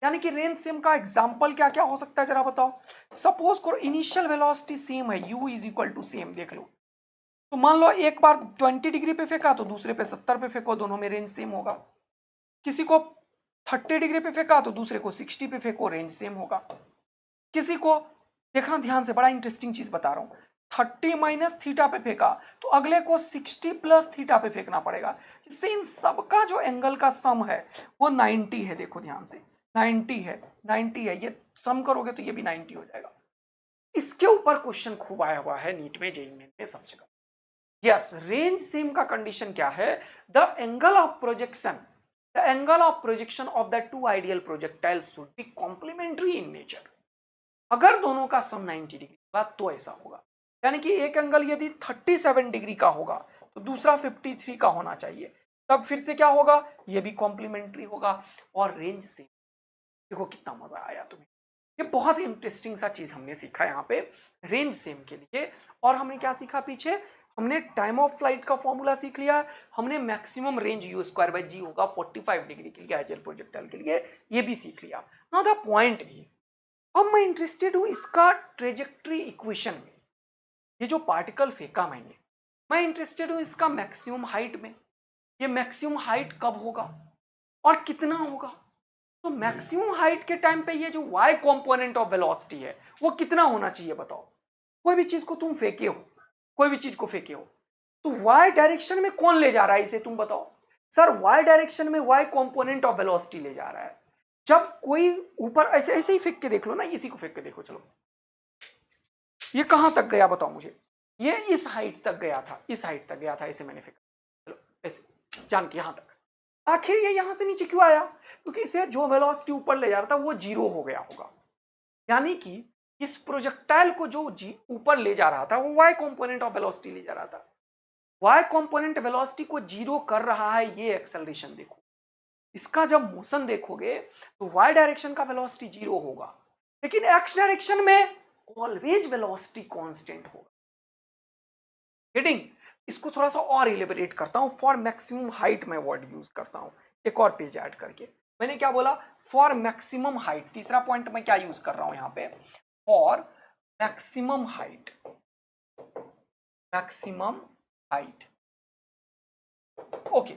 यानी कि रेंज सेम का एग्जांपल क्या क्या हो सकता है जरा बताओ। सपोज करो इनिशियल वेलोसिटी सेम है, u is equal to same. देख लो, तो मान लो एक बार 20 डिग्री पे फेंका तो दूसरे पे 70 पे फेंको, दोनों में रेंज सेम होगा। किसी को 30 डिग्री पे फेंका तो दूसरे को 60 पे फेंको, रेंज सेम होगा। किसी को, देखना ध्यान से, बड़ा इंटरेस्टिंग चीज बता रहा हूं, 30 माइनस थीटा पे फेंका तो अगले को 60 प्लस थीटा पे फेंकना पड़ेगा, जिससे इन सबका जो एंगल का सम है वो 90 है। देखो ध्यान से, 90 है, 90 है, ये सम करोगे तो ये भी 90 हो जाएगा। इसके ऊपर क्वेश्चन खूब आया हुआ है नीट में, जेईई मेन में, सब जगह। यस, रेंज सेम का कंडीशन क्या है? The angle of projection, the angle of projection of the two ideal projectiles should be complementary in nature. अगर दोनों का सम 90 डिग्री होगा तो ऐसा होगा। यानी कि एक एंगल यदि 37 डिग्री का होगा तो दूसरा 53 का होना चाहिए, तब फिर से क्या होगा? ये भी कॉम्प्लीमेंट्री होगा और रेंज सेम। देखो कितना मजा आया तुम्हें। ये बहुत इंटरेस्टिंग सा चीज हमने सीखा यहाँ पे रेंज सेम के लिए। और हमने क्या सीखा पीछे? हमने टाइम ऑफ फ्लाइट का फॉर्मूला सीख लिया, हमने maximum range u square by g होगा 45 डिग्री के लिए आइडियल प्रोजेक्टाइल के लिए, ये भी सीख लिया। नाउ द पॉइंट इज, अब मैं इंटरेस्टेड हूं इसका ट्रेजेक्ट्री इक्वेशन में। ये जो पार्टिकल फेंका मैंने, मैं इंटरेस्टेड हूं इसका मैक्सिमम हाइट में। ये मैक्सिमम हाइट कब होगा और कितना होगा? तो मैक्सिमम हाइट के टाइम पे ये जो y कंपोनेंट ऑफ वेलोसिटी है वो कितना होना चाहिए बताओ। कोई भी चीज को तुम फेंके हो, कोई भी चीज को फेंके हो, तो y डायरेक्शन में कौन ले जा रहा है इसे तुम बताओ। सर y डायरेक्शन में y कंपोनेंट ऑफ वेलोसिटी ले जा रहा है। जब कोई ऊपर ऐसे ऐसे ही फेंक के देख लो ना, इसी को फेंक के देखो, चलो ये कहां तक गया बताओ मुझे। ये इस हाइट तक गया था, इस हाइट तक गया था, ऐसे मैंने फेंका, चलो ऐसे जान के यहां तक। आखिर ये यहां से नीचे क्यों आया? क्योंकि इसे जो वेलोसिटी ऊपर ले जा रहा था वो जीरो हो गया होगा। यानी कि इस प्रोजेक्टाइल को जो ऊपर ले जा रहा था वो y कंपोनेंट ऑफ वेलोसिटी ले जा रहा था। y कंपोनेंट वेलोसिटी को जीरो कर रहा है ये एक्सेलरेशन। देखो इसका जब मोशन देखोगे तो y डायरेक्शन का वेलोसिटी जीरो होगा, लेकिन x डायरेक्शन में ऑलवेज वेलोसिटी कांस्टेंट होगा। गेटिंग? इसको थोड़ा सा और इलेबोरेट करता हूं। फॉर मैक्सिमम हाइट में वर्ड यूज करता हूं एक और पेज ऐड करके। मैंने क्या बोला? For maximum height. तीसरा पॉइंट मैं क्या यूज कर रहा हूं यहां पे? For maximum height, maximum height. Okay,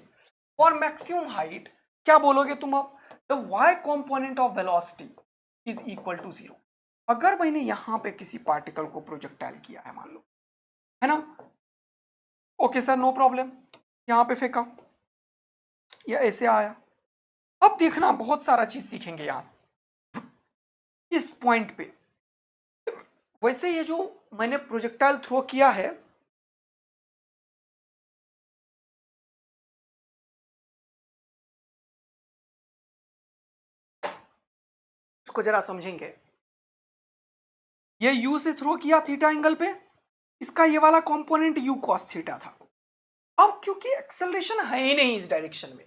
for maximum height क्या बोलोगे तुम अब? The y component of velocity is equal to 0। अगर मैंने यहां पे किसी पार्टिकल को प्रोजेक्टाइल किया है मान लो, है ना, ओके सर नो प्रॉब्लम, यहां पे फेंका या ऐसे आया। अब देखना बहुत सारा चीज सीखेंगे यहां से इस पॉइंट पे। वैसे ये जो मैंने प्रोजेक्टाइल थ्रो किया है, इसको जरा समझेंगे। ये u से थ्रो किया थीटा एंगल पे, इसका ये वाला कंपोनेंट u cos थीटा था। अब क्योंकि एक्सेलरेशन है ही नहीं इस डायरेक्शन में,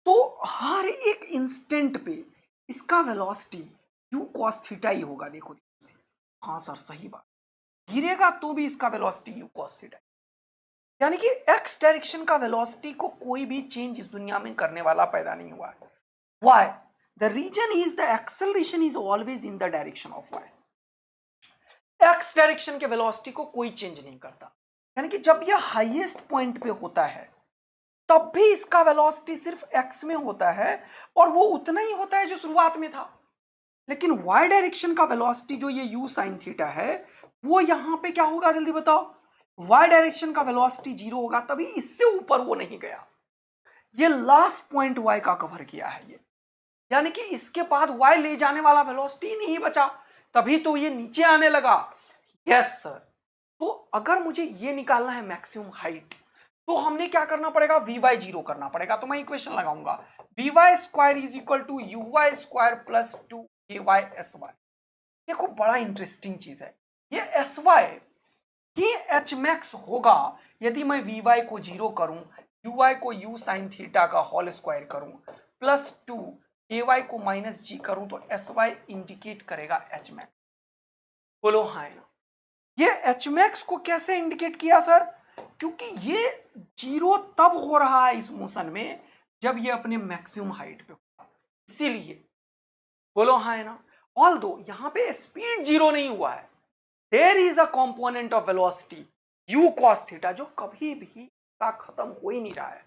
तो हर एक इंस्टेंट पे इसका वेलोसिटी u cos थीटा ही होगा। देखो से, हाँ सर सही बात, गिरेगा तो भी इसका वेलोसिटी u cos थीटा। यानी कि x डायरेक्शन का वेलोसिटी को कोई भी चेंज इस दुनिया में करने वाला पैदा नहीं हुआ है। Why? The reason is the acceleration is always in the direction of y. x direction के वेलोसिटी को कोई चेंज नहीं करता। यानी कि जब यह हाईएस्ट पॉइंट पे होता है तब भी इसका वेलोसिटी सिर्फ x में होता है और वो उतना ही होता है जो शुरुआत में था। लेकिन y डायरेक्शन का वेलोसिटी जो ये u sin थीटा है वो यहां पे क्या होगा जल्दी बताओ? y डायरेक्शन का वेलोसिटी 0 होगा, तभी इससे ऊपर वो नहीं गया। ये लास्ट पॉइंट y का कवर किया है ये। यानी कि इसके बाद y ले जाने वाला वेलोसिटी नहीं बचा, तभी तो ये नीचे आने लगा। Yes sir. तो अगर मुझे ये निकालना है मैक्सिमम हाइट, तो हमने क्या करना पड़ेगा? vy 0 करना पड़ेगा। तो मैं इक्वेशन लगाऊंगा vy square is equal to uy square plus 2 a y s y. देखो बड़ा इंटरेस्टिंग चीज है, ये एस वाई ही एच मैक्स होगा यदि मैं वी वाई को 0 करूं, यू वाई को यू साइन थीटा का होल स्क्वायर करूं, +2 ए वाई को -g करूं, तो एस वाई इंडिकेट करेगा एच मैक्स। बोलो हाँ ना। ये एच मैक्स को कैसे इंडिकेट किया सर? क्योंकि ये 0 तब हो रहा है इस मोशन में जब ये अपने मैक्सिमम हाइट पे होगा, इसीलिए। बोलो हाँ ना। ऑल दो यहां पे स्पीड 0 नहीं हुआ है, there is a component of velocity u cos theta जो कभी भी का खत्म हो ही नहीं रहा है।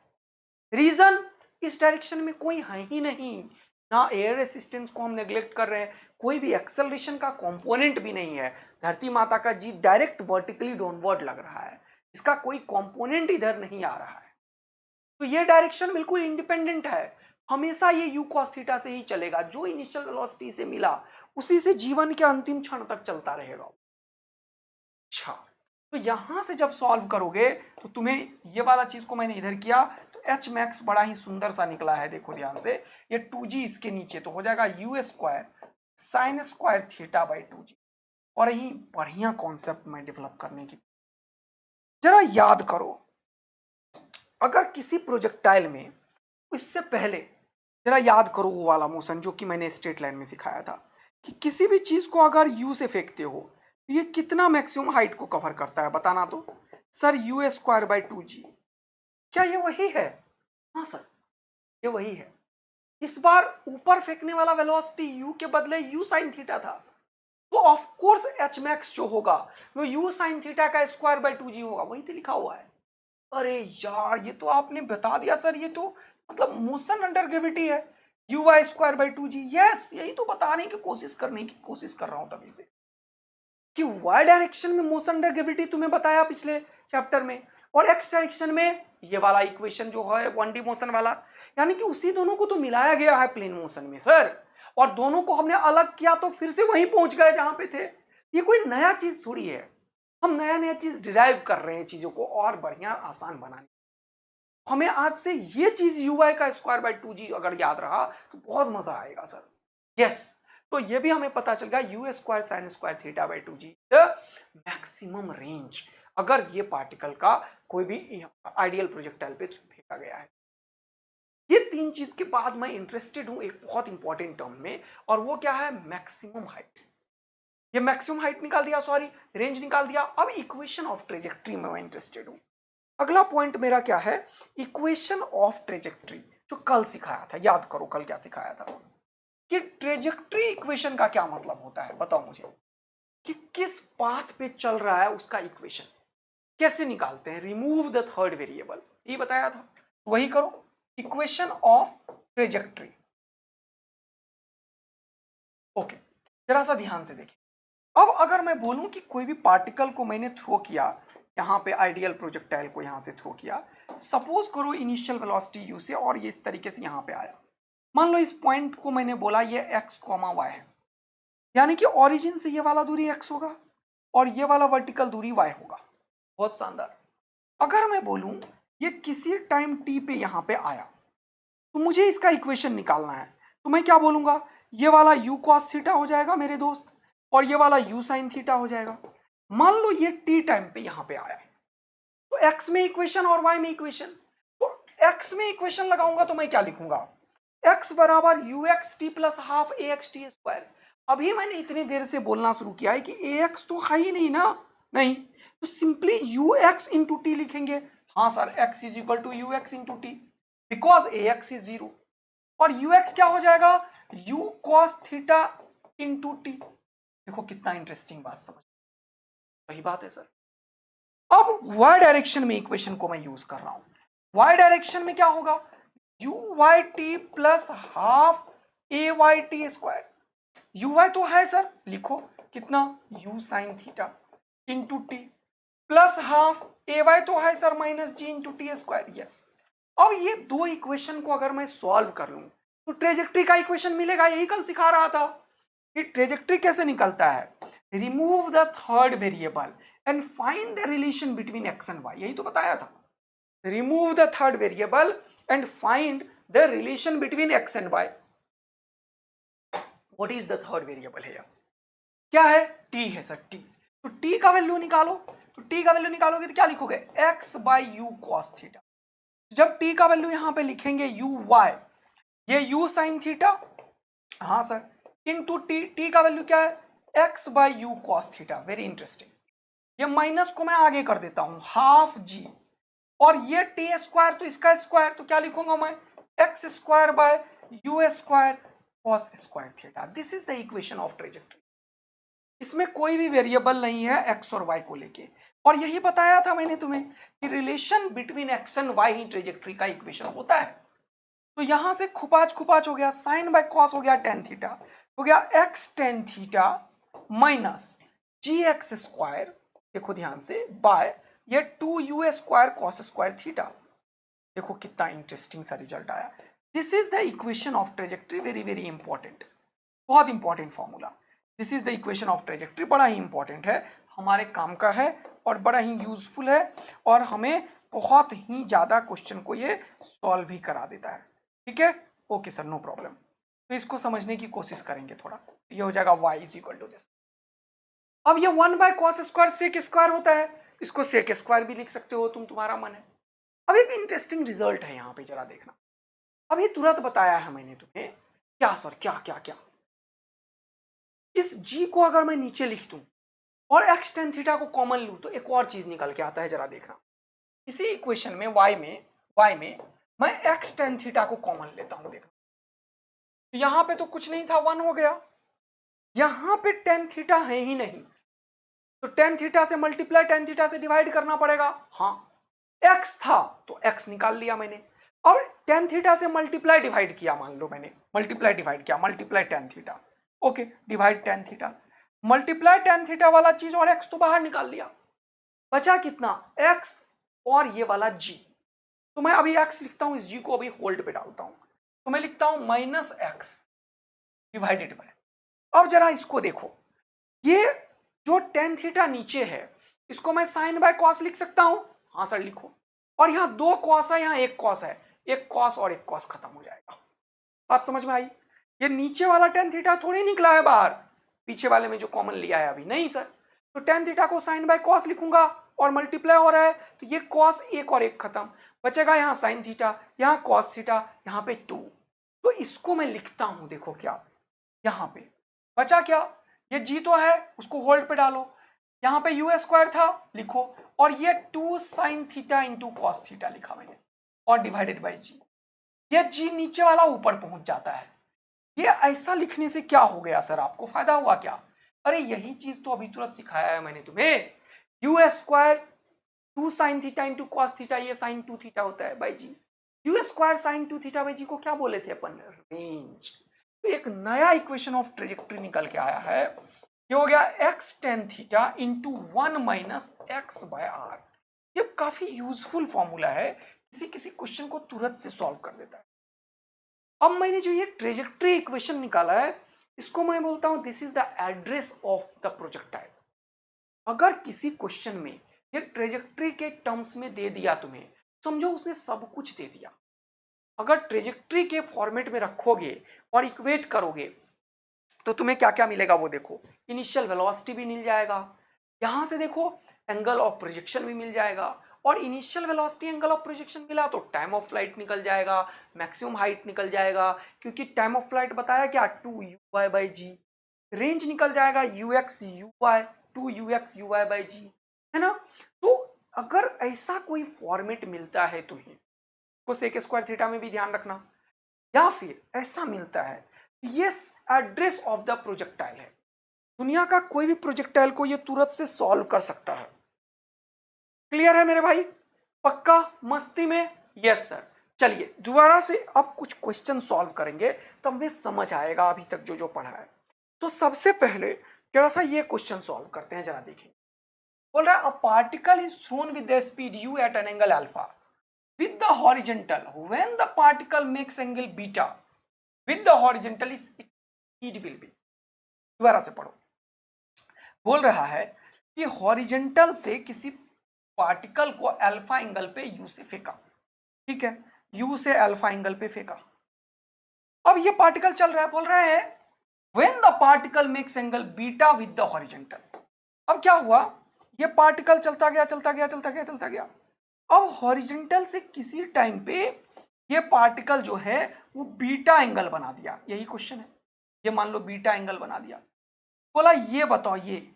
रीजन, इस डायरेक्शन में कोई है ही नहीं, ना एयर रेसिस्टेंस को हम नेग्लेक्ट कर रहे हैं, कोई भी एक्सेलरेशन का कंपोनेंट भी नहीं है। धरती माता का जी डायरेक्ट वर्टिकली डाउनवर्ड लग रहा है, इसका कोई कंपोनेंट इधर नहीं आ रहा है, तो ये डायरेक्शन बिल्कुल इंडिपेंडेंट है, हमेशा ये u cos थीटा से ही चलेगा। जो इनिशियल वेलोसिटी से मिला उसी से जीवन के अंतिम क्षण तक चलता रहेगा। अच्छा, तो यहां से जब सॉल्व करोगे तो तुम्हें ये वाला चीज को मैंने इधर किया तो एच मैक्स बड़ा ही सुंदर सा निकला है। देखो ध्यान से, ये 2g इसके नीचे तो हो जाएगा u square sine square theta by 2g। और यही बढ़िया कॉन्सेप्ट में डेवलप करने की, जरा याद करो, अगर किसी प्रोजेक्टाइल में, इससे पहले जरा याद करो वो वाला मोशन जो कि मैंने स्ट्रेट लाइन में सिखाया था कि किसी भी चीज को अगर u से फेंकते हो तो ये कितना मैक्सिमम हाइट को कवर करता है, बताना तो। Sir u square by 2g। क्या ये वही है? हाँ सर, ये वही है। इस बार ऊपर फेंकने वाला वेलोसिटी u के बदले u साइन थीटा था, तो ऑफ कोर्स एच मैक्स जो होगा वो u साइन थीटा का स्क्वायर बाई 2g होगा, वही तो लिखा हुआ है। अरे यार, ये तो आपने बता दिया सर, ये तो मतलब मोशन अंडर ग्रेविटी है, u y square by 2g। Yes, यही तो बताने की कोशिश करने की कोशिश कर रहा हूं तभी से कि वाई डायरेक्शन में मोशन अंडर ग्रेविटी तुम्हें बताया पिछले चैप्टर में, और एक्स डायरेक्शन में ये वाला इक्वेशन जो है 1D मोशन वाला, यानी कि उसी दोनों को तो मिलाया गया है प्लेन मोशन में सर, और दोनों को हमने अलग किया तो फिर से वहीं पहुंच गए जहां पे थे। ये कोई नया चीज थोड़ी है, हम नया नया चीज डिराइव कर रहे हैं चीजों को और बढ़िया आसान बनाने। हमें आज से ये चीज यू वाई का स्क्वायर बाई 2g अगर याद रहा तो बहुत मजा आएगा सर। यस, तो ये भी हमें पता चल गया u square sine square theta by 2g the maximum range, अगर ये पार्टिकल का कोई भी आइडियल प्रोजेक्टाइल पे फेंका गया है। ये तीन चीज के बाद मैं इंटरेस्टेड हूं एक बहुत इंपॉर्टेंट टर्म में, और वो क्या है? Maximum height. ये मैक्सिमम हाइट निकाल दिया, सॉरी रेंज निकाल दिया, अब इक्वेशन ऑफ ट्रेजेक्ट्री में मैं इंटरेस्टेड हूं। अगला पॉइंट मेरा क्या है? इक्वेशन ऑफ ट्रेजेक्ट्री, जो कल सिखाया था, याद करो कल क्या सिखाया था कि ट्रेजेक्ट्री इक्वेशन का क्या मतलब होता है, बताओ मुझे, कि किस पाथ पे चल रहा है उसका इक्वेशन कैसे निकालते हैं, रिमूव द थर्ड वेरिएबल, ये बताया था, वही करो, इक्वेशन ऑफ ट्रेजेक्ट्री। ओके, जरा सा ध्यान से देखिए। अब अगर मैं बोलूं कि कोई भी पार्टिकल को मैंने थ्रो किया, यहां पे आइडियल प्रोजेक्टाइल को यहां से थ्रो किया, सपोज करो इनिशियल वेलोसिटी u से, और ये इस तरीके से यहां पे आया, मान लो इस पॉइंट को मैंने बोला ये x, y है, यानी कि ओरिजिन से ये वाला दूरी x होगा और ये वाला वर्टिकल दूरी y होगा। बहुत शानदार। अगर मैं बोलूं ये किसी टाइम t पे यहां पे आया, तो मुझे इसका इक्वेशन निकालना है, तो मैं क्या बोलूंगा? ये वाला u cos थीटा हो जाएगा मेरे दोस्त, और ये वाला u sin थीटा हो जाएगा। मान लो ये t टाइम पे यहां पे आया, तो x में इक्वेशन और y में इक्वेशन, तो x में इक्वेशन लगाऊंगा तो मैं क्या लिखूंगा? x बराबर ux t plus half ax t square. अभी मैंने इतनी देर से बोलना शुरू किया है कि ax तो है ही नहीं ना, नहीं, तो सिंपली ux इंटू टी लिखेंगे। हाँ sir, x is equal to ux into t, because ax is 0, और ux क्या हो जाएगा? u cos theta into t. देखो कितना इंटरेस्टिंग बात, समझ, वही बात है सर। अब y डायरेक्शन में इक्वेशन को मैं यूज कर रहा हूं, y डायरेक्शन में क्या होगा? uy t plus half ay t square. uy तो है सर, लिखो कितना? u sign theta into T plus half ay तो है सर माइनस जी इंटू टी स्क्वायर। यस, अब ये दो इक्वेशन को अगर मैं सॉल्व कर लूं तो ट्रेजेक्ट्री का इक्वेशन मिलेगा। यही कल सिखा रहा था कि ट्रेजेक्ट्री कैसे निकलता है, remove the third variable and find the relation between x and y, यही तो बताया था। Remove the third variable and find the relation between x and y. What is the third variable है, क्या है, टी है सर, टी। तो टी का वैल्यू निकालो, तो टी का वैल्यू निकालोगे तो क्या लिखोगे, x by u cos theta. जब टी का वैल्यू यहां पे लिखेंगे यू वाई, ये यू साइन थीटा, हाँ सर, इनटू टी, टी का वैल्यू क्या है, x by u cos theta. Very interesting. ये माइनस को मैं आगे कर देता हूं, हाफ जी, और ये टी स्क्वायर तो इसका स्क्वायर, तो क्या लिखूंगा मैं, x square by you square cos square theta. This is the equation of trajectory. इसमें कोई भी वेरिएबल नहीं है एक्स और वाई को लेके, और यही बताया था मैंने तुम्हें कि relation between x and why he trajectory का इक्वेशन होता है। तो यहां से खुपाच खुपाच हो गया, साइन बाय कॉस हो गया टेन थीटा, हो गया एक्स टेन थीटा माइनस जी एक्स स्क्वायर, देखो ध्यान से, बाय ये 2u square cos square theta. देखो कितना इंटरेस्टिंग सा रिजल्ट आया। This is the equation of trajectory, very very important, बहुत important formula. This is the equation of trajectory, बड़ा ही इंपॉर्टेंट है, हमारे काम का है और बड़ा ही यूजफुल है, और हमें बहुत ही ज्यादा क्वेश्चन को ये सॉल्व ही करा देता है। ठीक है, ओके सर, नो प्रॉब्लम। तो इसको समझने की कोशिश करेंगे थोड़ा। ये हो जाएगा y is equal to this. अब ये 1 by cos square sec square होता है, इसको सेक स्क्वायर भी लिख सकते हो तुम, तुम्हारा मन है। अब एक इंटरेस्टिंग रिजल्ट है यहाँ पे, जरा देखना। अब ये तुरंत बताया है मैंने तुम्हें, क्या सर, क्या क्या क्या, इस g को अगर मैं नीचे लिख दूं और x टेन थीटा को कॉमन लूं तो एक और चीज निकल के आता है, जरा देखना। इसी इक्वेशन में y में मैं x टेन थीटा को कॉमन लेता हूं, देखना। तो यहां पे तो कुछ नहीं था, 1 हो गया। यहां पे टेन थीटा है ही नहीं, तो टेन थीटा से मल्टीप्लाई टेन थीटा से डिवाइड करना पड़ेगा। हाँ, x था तो x निकाल लिया मैंने, और टेन थीटा से मल्टीप्लाई डिवाइड किया, मान लो मैंने मल्टीप्लाई डिवाइड किया, multiply tan theta, okay, divide tan theta, multiply tan theta वाला चीज और x तो बाहर निकाल लिया, बचा कितना, x और ये वाला g। तो मैं अभी x लिखता हूं, इस g को अभी होल्ड पे डालता हूं, तो मैं लिखता हूं माइनस एक्स डिवाइडेड बाय। अब जरा इसको देखो, ये जो टेन थीटा नीचे है इसको मैं साइन बाय कॉस लिख सकता हूं, हाँ सर लिखो। और यहां दो कॉस है, यहां एक कॉस है, एक कॉस और एक कॉस खत्म हो जाएगा। बात समझ में आई? ये नीचे वाला टेन थीटा थोड़ी निकला है बाहर, पीछे वाले में जो कॉमन लिया है अभी, नहीं सर। तो टेन थीटा को साइन बाय कॉस लिखूंगा और मल्टीप्लाई हो रहा है, तो ये कॉस एक और एक खत्म, बचेगा यहाँ साइन थीटा, यहाँ कॉस थीटा, यहाँ पे 2। तो इसको मैं लिखता हूं, देखो क्या, यहाँ पे बचा क्या, ये जी तो है, उसको होल्ड पे डालो, यहाँ पे यू स्क्वायर था लिखो, और ये 2 sine theta into cos theta लिखा मैंने, और डिवाइडेड बाई जी। ये जी नीचे वाला ऊपर पहुंच जाता है। ये ऐसा लिखने से क्या हो गया सर, आपको फायदा हुआ क्या? अरे यही चीज तो अभी तुरंत सिखाया है मैंने तुम्हें, u square 2 sine theta into cos theta, ये साइन 2 थीटा होता है by g. U square sine 2 theta by g को क्या बोले थे अपन, रेंज। तो एक नया इक्वेशन ऑफ ट्रेजेक्टरी निकल के आया है, ये हो गया x tan theta into 1 minus x by R. ये काफी यूजफुल फॉर्मूला है, किसी किसी क्वेश्चन को तुरंत से सॉल्व कर देता है। अब मैंने जो ये ट्रेजेक्टरी इक्वेशन निकाला है, इसको मैं बोलता हूं this is the address of the projectile. अगर किसी क्वेश्चन में ये ट्रेजेक्टरी के टर्म्स में दे दिया तुम्हें, समझो उसने सब कुछ दे दिया। अगर ट्रेजेक्टरी के फॉर्मेट में रखोगे और इक्वेट करोगे तो तुम्हें क्या क्या मिलेगा वो देखो, इनिशियल वेलोसिटी भी मिल जाएगा, यहां से देखो एंगल ऑफ प्रोजेक्शन भी मिल जाएगा, और initial velocity angle of projection मिला तो टाइम ऑफ फ्लाइट निकल जाएगा, मैक्सिमम हाइट निकल जाएगा, क्योंकि टाइम ऑफ फ्लाइट बताया क्या 2u/g, रेंज निकल जाएगा ux/uy 2ux/uy/g, है ना। तो अगर ऐसा कोई फॉर्मेट मिलता है तुम्हें, को सेक स्क्वायर थीटा में भी ध्यान रखना, या फिर ऐसा मिलता है, ये एड्रेस ऑफ द प्रोजेक्टाइल है, दुनिया का कोई भी प्रोजेक्टाइल को ये तुरंत से सॉल्व कर सकता है। क्लियर है मेरे भाई, पक्का मस्ती में? Yes sir. चलिए दोबारा से अब कुछ क्वेश्चन सॉल्व करेंगे, तब हमें समझ आएगा अभी तक जो जो पढ़ा है। तो सबसे पहले जरा सा ये क्वेश्चन सॉल्व करते हैं, जरा देखें। बोल रहा है a particle is thrown with the speed u at an angle alpha with the horizontal when the particle makes angle beta with the horizontal is its speed will be। दोबारा से पढ़ो। बोल रहा है कि हॉरिजेंटल से किसी पार्टिकल को अल्फा एंगल पे यू से फेंका, ठीक है, यू से अल्फा एंगल पे फेंका। अब ये पार्टिकल चल रहा है, बोल रहा है when the particle makes angle beta with the horizontal. अब क्या हुआ, ये पार्टिकल चलता गया चलता गया चलता गया चलता गया, अब हॉरिजेंटल से किसी टाइम पे ये पार्टिकल जो है वो बीटा एंगल बना दिया, यही क्वेश्चन है। ये मान लो बीटा एंगल बना दिया, बोला ये बताओ ये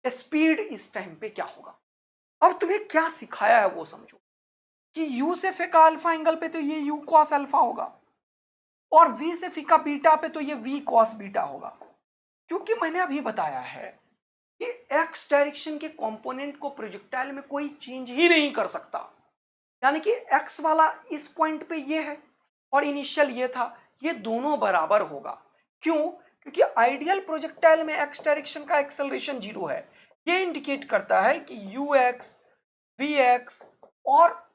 स्पीड इस टाइम पे क्या होगा। अब तुम्हें क्या सिखाया है वो समझो कि u से फिका अल्फा एंगल पे तो ये u cos अल्फा होगा, और v से फिका बीटा पे तो ये v cos बीटा होगा। क्योंकि मैंने अभी बताया है कि x डायरेक्शन के कंपोनेंट को प्रोजेक्टाइल में कोई चेंज ही नहीं कर सकता, यानी कि x वाला इस पॉइंट पे ये है और इनिशियल ये था, ये दोनों बराबर होगा। क्यों? क्योंकि आइडियल प्रोजेक्टाइल में x डायरेक्शन का एक्सेलरेशन 0 है। ये इंडिकेट करता है कि ux, vx और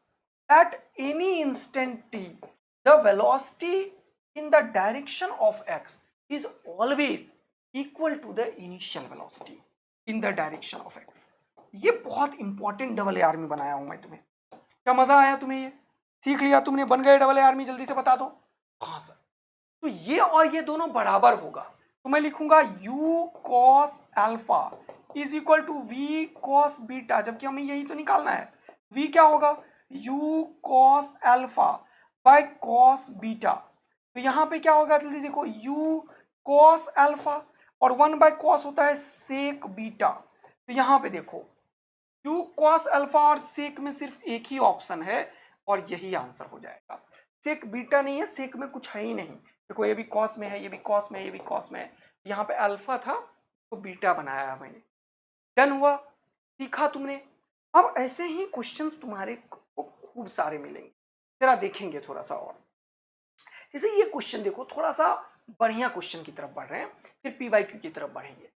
at any instant t the velocity in the direction of x is always equal to the initial velocity in the direction of x। ये बहुत इंपॉर्टेंट डबल ए आर्मी बनाया हूं मैं तुम्हें। क्या मजा आया तुम्हें? ये सीख लिया तुमने, बन गए डबल ए आर्मी, जल्दी से बता दो। हाँ सर, तो ये और ये दोनों बराबर होगा, तो मैं लिखूंगा u cos alpha is equal to v cos beta, जबकि हमें यही तो निकालना है। v क्या होगा, u cos alpha by cos beta, तो यहाँ पे क्या होगा जल्दी देखो, u cos अल्फा और 1 बाय cos होता है sec बीटा, तो यहाँ पे देखो u cos अल्फा और sec में सिर्फ एक ही ऑप्शन है और यही आंसर हो जाएगा। sec बीटा नहीं है, sec में कुछ है ही नहीं। देखो ये भी cos में है, ये भी cos में है, ये भी cos में है, यहाँ पे अल्फा था तो बीटा बनाया है मैंने। डन हुआ, सीखा तुमने। अब ऐसे ही क्वेश्चंस तुम्हारे को खूब सारे मिलेंगे, जरा देखेंगे थोड़ा सा और। जैसे ये क्वेश्चन देखो, थोड़ा सा बढ़िया क्वेश्चन की तरफ बढ़ रहे हैं, फिर पीवाईक्यू की तरफ बढ़ेंगे।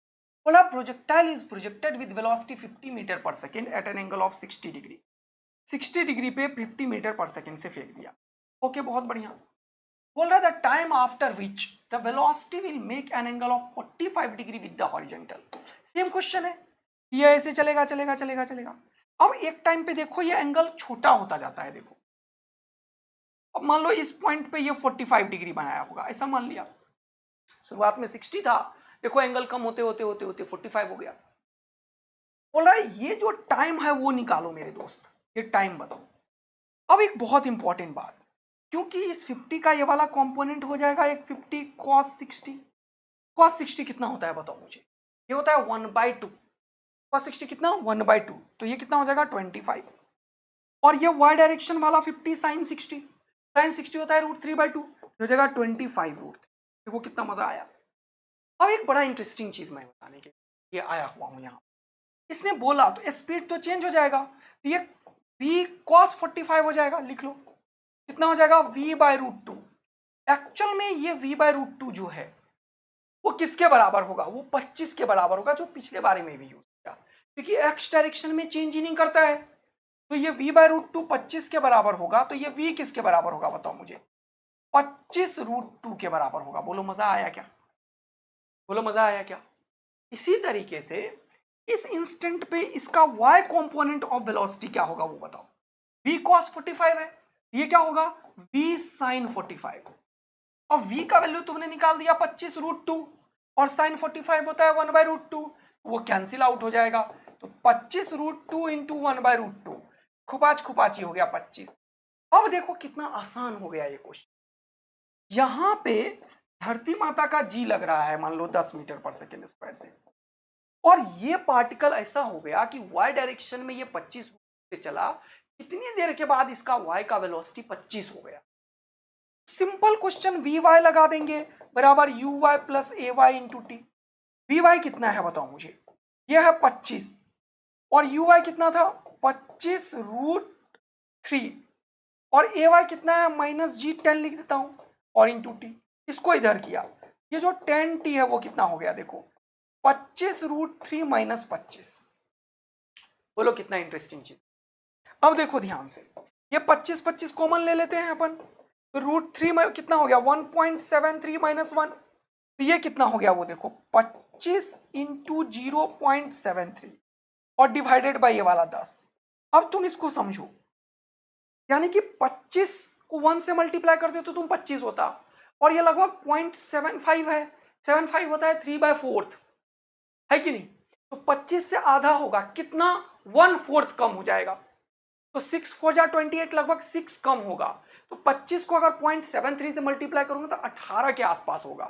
बोला projectile is projected with velocity 50 metre per second at an angle of 60 degree. 60 degree पे 50 मीटर पर सेकेंड से फेंक दिया। ओके, बहुत बढ़िया। बोल रहा है the time after which the velocity will make an angle of 45 degree with the horizontal. Same question है, ये ऐसे चलेगा चलेगा चलेगा चलेगा। अब एक टाइम पे देखो ये एंगल छोटा होता जाता है, देखो अब मान लो इस पॉइंट पे ये 45 डिग्री बनाया होगा, ऐसा मान लिया। शुरुआत में 60 था, देखो एंगल कम होते होते होते होते 45 हो गया। बोल रहा है ये जो टाइम है वो निकालो मेरे दोस्त, ये टाइम बताओ। अब एक बहुत इंपॉर्टेंट बात, क्योंकि इस 50 का ये वाला कंपोनेंट हो जाएगा एक 50 cos 60। cos 60 कितना होता है बताओ मुझे? ये होता है 1/2। cos 60 कितना? 1/2, तो ये कितना हो जाएगा 25। और ये y डायरेक्शन वाला 50 sin 60, sin 60 होता है √3/2, हो जाएगा 25 √3। देखो कितना मजा आया। अब एक बड़ा इंटरेस्टिंग चीज मैं बताने के ये आया हुआ हूं यहाँ। इसने बोला तो स्पीड तो चेंज हो जाएगा, ये v cos 45 हो जाएगा, लिख लो कितना हो जाएगा v/√2। एक्चुअल में ये v/√2 जो है वो किसके बराबर होगा? वो 25 के बराबर होगा, जो पिछले बारे में भी यूज किया, क्योंकि x डायरेक्शन में चेंज ही नहीं करता है। तो ये v/√2 25 के बराबर होगा, तो ये v किसके बराबर होगा बताओ मुझे? 25√2 के बराबर होगा। बोलो मजा आया क्या? बोलो मजा आया क्या? इसी तरीके से इस इंस्टेंट पे इसका y कंपोनेंट ऑफ वेलोसिटी क्या होगा वो बताओ। v cos 45 है, ये क्या होगा v sin 45। और v का वैल्यू तुमने निकाल दिया 25√2 और sin 45 होता है 1/√2, वो कैंसिल आउट हो जाएगा। तो 25√2 इंटू 1/√2, खुपाच खुपाची हो गया 25। अब देखो कितना आसान हो गया ये क्वेश्चन। यहां पे धरती माता का जी लग रहा है मान लो 10 मीटर पर सेकेंड स्क्वायर से, और ये पार्टिकल ऐसा हो गया कि y डायरेक्शन में ये 25 से चला, कितनी देर के बाद इसका y का वेलोसिटी 25 हो गया। सिंपल क्वेश्चन, वी वाई लगा देंगे बराबर u y plus a y into t. V y कितना है बताओ मुझे? ये है 25 और यू वाई कितना था 25√3 और ए वाई कितना है -g10 लिख देता हूं और इंटू टी। इसको इधर किया, ये जो 10t है वो कितना हो गया देखो 25√3 - 25। बोलो कितना इंटरेस्टिंग चीज। अब देखो ध्यान से, ये 25 कॉमन ले लेते हैं अपन, तो √3 में कितना हो गया 1.73 - 1, तो ये कितना हो गया वो देखो 25 इंटू 0.73 और डिवाइडेड बाई ये वाला 10। अब तुम इसको समझो, यानी कि 25 को 1 से मल्टीप्लाई करते तो तुम 25 होता, और ये लगभग 0.75 है, 0.75 होता है 3/4, है कि नहीं? तो 25 से आधा होगा कितना, 1/4 कम हो जाएगा। तो 6 4 जा 28, लगभग 6 कम होगा। तो 25 को अगर 0.73 से मल्टीप्लाई करूंगा तो 18 के आसपास होगा।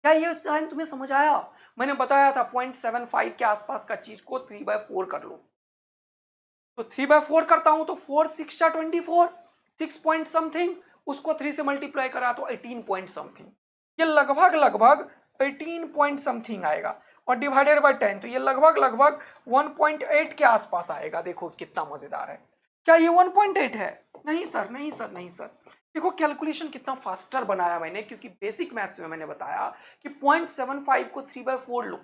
क्या ये लाइन तुम्हें समझ आया? मैंने बताया था 0.75 के आसपास का चीज को 3/4 कर लो। तो 3/4 करता हूं तो 4 6 जा 24, 6 पॉइंट समथिंग, उसको 3 से मल्टीप्लाई करा तो 18 पॉइंट समथिंग। ये लगभग 18 पॉइंट समथिंग आएगा, और डिवाइडेड बाय 10 तो ये लगभग 1.8 के आसपास आएगा। देखो कितना मजेदार है। क्या ये 1.8 है? नहीं सर, नहीं सर, नहीं सर। देखो कैलकुलेशन कितना फास्टर बनाया मैंने, क्योंकि बेसिक मैथ्स में मैंने बताया कि 0.75 को 3/4 लो,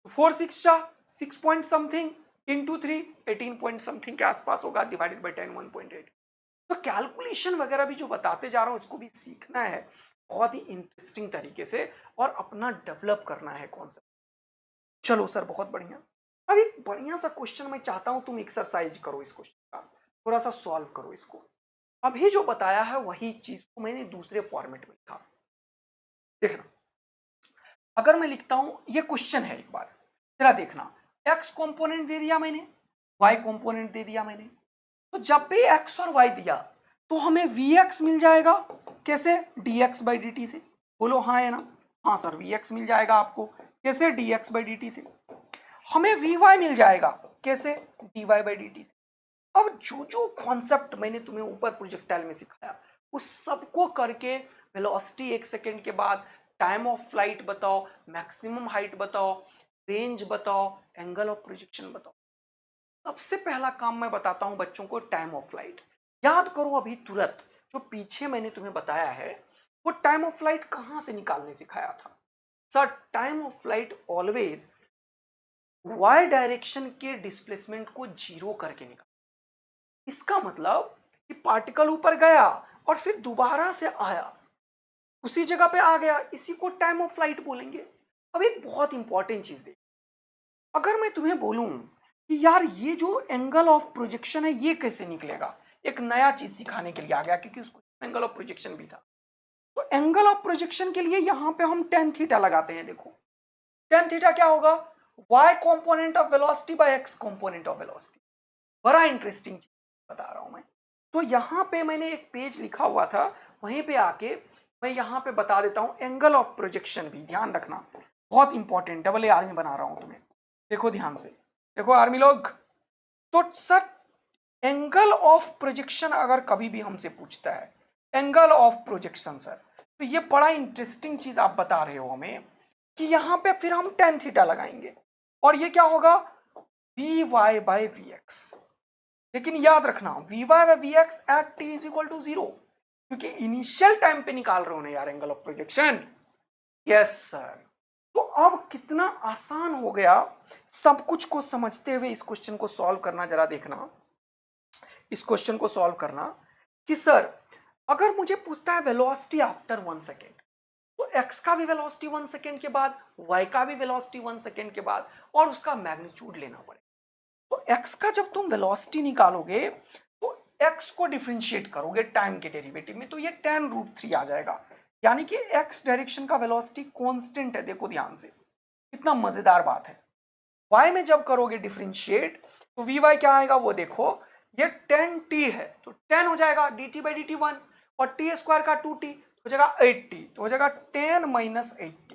4 6 जा 6 point something into 3 18 point something के आसपास होगा, डिवाइडेड बाय 10 1.8। तो कैलकुलेशन वगैरह भी जो बताते जा रहा हूं इसको भी सीखना है बहुत ही इंटरेस्टिंग तरीके से, और अपना डेवलप करना है कॉन्सेप्ट। चलो सर, बहुत बढ़िया। अब एक बढ़िया सा क्वेश्चन मैं चाहता हूं तुम एक्सरसाइज करो, इस क्वेश्चन का थोड़ा सा सॉल्व करो इसको। अभी जो बताया है वही चीज को मैंने दूसरे फॉर्मेट में लिखा। देखना, अगर मैं लिखता हूं, ये क्वेश्चन है, एक बार जरा देखना, एक्स कंपोनेंट दे दिया मैंने, वाई कंपोनेंट दे दिया मैंने। तो जब भी एक्स और वाई दिया तो हमें वी एक्स मिल जाएगा, कैसे, d x by d t से। बोलो हाँ है ना? हाँ सर, वी एक्स मिल जाएगा आपको, कैसे, d x by d t से। हमें वी वाई मिल जाएगा, कैसे, d y by d t से। अब जो जो कॉन्सेप्ट मैंने तुम्हें ऊपर प्रोजेक्टाइल में सिखाया उस सबको करके वेलोसिटी 1 सेकेंड के बाद, टाइम ऑफ फ्लाइट बताओ, मैक्सिमम हाइट बताओ, रेंज बताओ, एंगल ऑफ प्रोजेक्शन बताओ। सबसे पहला काम मैं बताता हूं बच्चों को, टाइम ऑफ फ्लाइट। याद करो अभी तुरंत जो पीछे मैंने तुम्हें बताया है वो टाइम ऑफ फ्लाइट कहां से निकालने सिखाया था। Sir, time of flight always y direction के डिस्प्लेसमेंट को जीरो करके निकाल। इसका मतलब कि पार्टिकल ऊपर गया और फिर दोबारा से आया, उसी जगह पे आ गया, इसी को टाइम ऑफ फ्लाइट बोलेंगे। अब एक बहुत इंपॉर्टेंट चीज देख, अगर मैं तुम्हें बोलूं कि यार ये जो एंगल ऑफ प्रोजेक्शन है ये कैसे निकलेगा, एक नया चीज सिखाने के लिए आ गया, क्योंकि उसको एंगल ऑफ प्रोजेक्शन भी था। तो एंगल ऑफ प्रोजेक्शन के लिए यहां पे हम टेन थीटा लगाते हैं। देखो टेन थीटा क्या होगा, y component of velocity bye x component of velocity. बड़ा इंटरेस्टिंग चीज बता रहा हूं मैं। तो यहां पे मैंने एक पेज लिखा हुआ था, वहीं पे आके मैं यहां पे बता देता हूं एंगल ऑफ प्रोजेक्शन भी, ध्यान रखना बहुत इंपॉर्टेंट, डबल ए आर्मी बना रहा हूं तुम्हें। देखो ध्यान से, देखो आर्मी लोग। तो सर, एंगल ऑफ प्रोजेक्शन अगर कभी भी हमसे पूछता है, एंगल ऑफ प्रोजेक्शन सर, तो ये बड़ा इंटरेस्टिंग चीज आप बता रहे हो हमें कि यहां पे फिर हम टेन थीटा लगाएंगे और ये क्या होगा, v y by v x. लेकिन याद रखना, v y by v x at t is equal to 0, क्योंकि इनिशियल टाइम पे निकाल रहे हो ना यार angle of projection. Yes sir. तो अब कितना आसान हो गया सब कुछ को समझते हुए इस क्वेश्चन को सॉल्व करना। जरा देखना इस क्वेश्चन को सॉल्व करना कि सर अगर मुझे पूछता है वेलोसिटी आफ्टर 1 सेकेंड, तो x का भी वेलोसिटी 1 सेकेंड के बाद, y का भी वेलोसिटी 1 सेकेंड के बाद, और उसका मैग्नीट्यूड लेना पड़ेगा। तो x का जब तुम वेलोसिटी निकालोगे तो x को डिफरेंशिएट करोगे टाइम के डेरिवेटिव में, तो ये tan√3 आ जाएगा, यानी कि x डायरेक्शन का वेलोसिटी कांस्टेंट है। देखो ध्यान से, कितना मजेदार बात है। y में जब करोगे डिफरेंशिएट तो vy क्या आएगा वो देखो, ये 10t है तो 10 हो जाएगा dt बाई dt 1, और t स्क्वायर का 2t हो जाएगा 8t, तो हो जाएगा 10 माइनस 8t।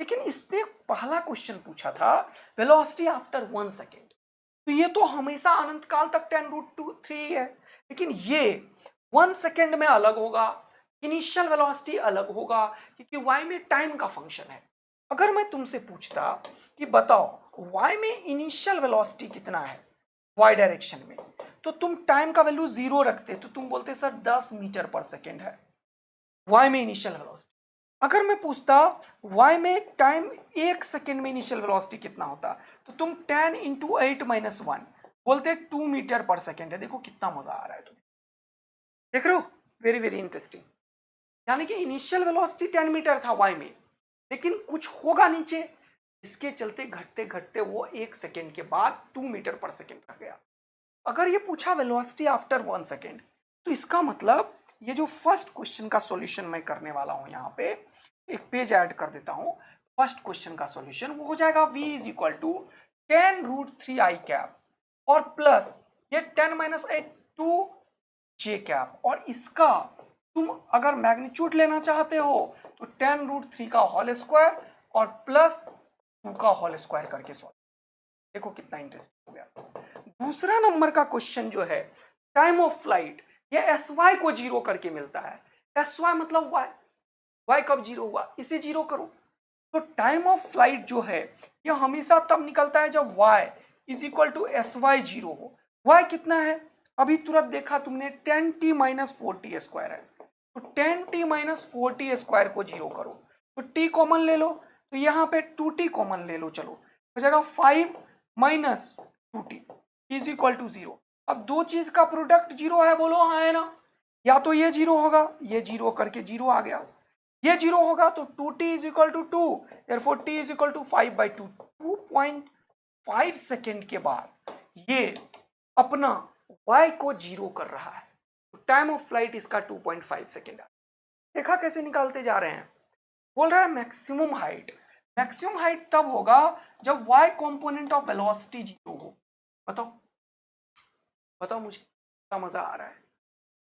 लेकिन इसने पहला क्वेश्चन पूछा था वेलोसिटी आफ्टर 1 सेकेंड, तो ये तो हमेशा अनंत काल तक tan√3 है। लेकिन ये 1 सेकेंड में अलग होगा, इनिशियल वेलोसिटी अलग होगा, क्योंकि y में टाइम का फंक्शन है। अगर मैं तुमसे पूछता कि बताओ y में इनिशियल वेलोसिटी कितना है y डायरेक्शन में, तो तुम टाइम का वैल्यू 0 रखते, तो तुम बोलते सर 10 मीटर पर सेकेंड है y में इनिशियल वेलोसिटी। अगर मैं पूछता y में टाइम 1 सेकेंड में इनिशियल वेलोसिटी कितना होता, तो तुम 10 इंटू 8 माइनस 1 बोलते 2 मीटर पर सेकेंड है। देखो कितना मजा आ रहा है तुम्हें, देख रहे हो, वेरी वेरी इंटरेस्टिंग। यानी कि इनिशियल वेलोसिटी 10 मीटर था y में, लेकिन कुछ होगा नीचे, इसके चलते घटते घटते वो 1 सेकेंड के बाद 2 मीटर पर सेकेंड रह गया। अगर ये पूछा वेलोसिटी आफ्टर 1 सेकेंड, तो इसका मतलब ये जो फर्स्ट क्वेश्चन का सॉल्यूशन मैं करने वाला हूं यहाँ पे, एक पेज ऐड कर देता हूं। फर्स्ट क्वेश्चन का सॉल्यूशन वो हो जाएगा v is equal to 10√3 cap और प्लस ये 10-8 j कैप, और इसका तुम अगर मैग्नीट्यूड लेना चाहते हो तो 10√3 का होल स्क्वायर और प्लस 2 का होल स्क्वायर करके सॉल्व। देखो कितना इंटरेस्टिंग हो गया। दूसरा नंबर का क्वेश्चन जो है टाइम ऑफ फ्लाइट, ये एस वाई को जीरो करके मिलता है। एस वाई मतलब वाई, वाई कब जीरो हुआ, इसे जीरो करो। तो टाइम ऑफ फ्लाइट जो है ये हमेशा तब निकलता है जब y is equal to s y zero हो। y कितना है, अभी तुरंत देखा तुमने 10t-4t स्क्वायर है, तो 10t-4t स्क्वायर को जीरो करो तो t कॉमन ले लो, तो यहाँ पे 2t कॉमन ले लो, चलो हो जाएगा 5 - 2t इज इक्वल टू 0। अब दो चीज का प्रोडक्ट जीरो है, बोलो हाँ है ना, या तो ये जीरो होगा, ये जीरो करके जीरो आ गया, ये जीरो होगा तो 2t is equal to 2, therefore t is equal to 5/2। 2.5 second के बाद ये अपना y को जीरो कर रहा है, तो टाइम ऑफ फ्लाइट इसका 2.5 सेकेंड है। देखा कैसे निकालते जा रहे हैं। बोल रहा है मैक्सिमम हाइट, मैक्सिमम हाइट तब होगा जब y component of velocity zero हो। बताओ बताओ, मुझे कितना मजा आ रहा है।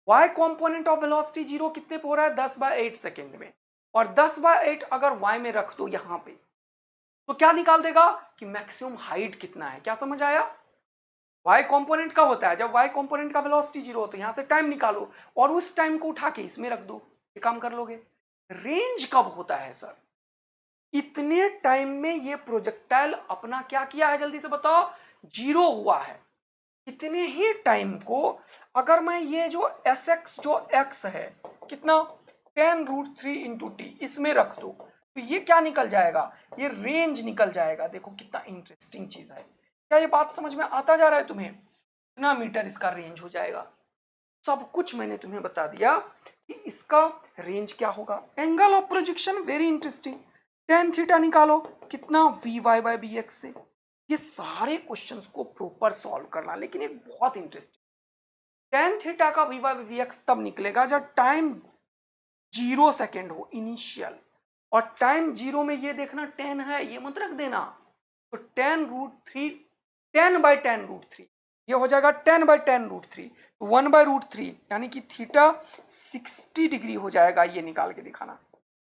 y component of velocity zero कितने पे हो रहा है, 10/8 सेकेंड में, और 10/8 अगर y में रख दो यहां पे तो क्या निकाल देगा कि मैक्सिमम हाइट कितना है। क्या समझ आया। y कंपोनेंट कब होता है, जब y कंपोनेंट का वेलोसिटी जीरो होता है। यहां से टाइम निकालो और उस टाइम को उठा के इसमें रख दो, ये काम कर लोगे। रेंज कब होता है सर, इतने टाइम में ये प्रोजेक्टाइल अपना क्या किया है, जल्दी से बताओ, जीरो हुआ है। इतने ही टाइम को अगर मैं ये जो sx जो x है कितना 10√3 इंटू टी इसमें रख दो तो ये क्या निकल जाएगा, ये रेंज निकल जाएगा। देखो कितना इंटरेस्टिंग चीज है। क्या ये बात समझ में आता जा रहा है तुम्हें, कितना मीटर इसका रेंज हो जाएगा। सब कुछ मैंने तुम्हें बता दिया कि इसका रेंज क्या होगा। Angle of projection very interesting, tan theta निकालो कितना vy/bx से। ये सारे क्वेश्चंस को प्रॉपर सॉल्व करना, लेकिन एक बहुत इंटरेस्टिंग, tan थीटा का vy/bx तब निकलेगा जब टाइम 0 सेकेंड हो इनिशियल, और टाइम 0 में ये देखना 10 है, ये मत रख देना। तो 10√3 10/10√3 ये हो जाएगा 10/10√3, तो 1/√3 यानी कि थीटा 60 डिग्री हो जाएगा। ये निकाल के दिखाना,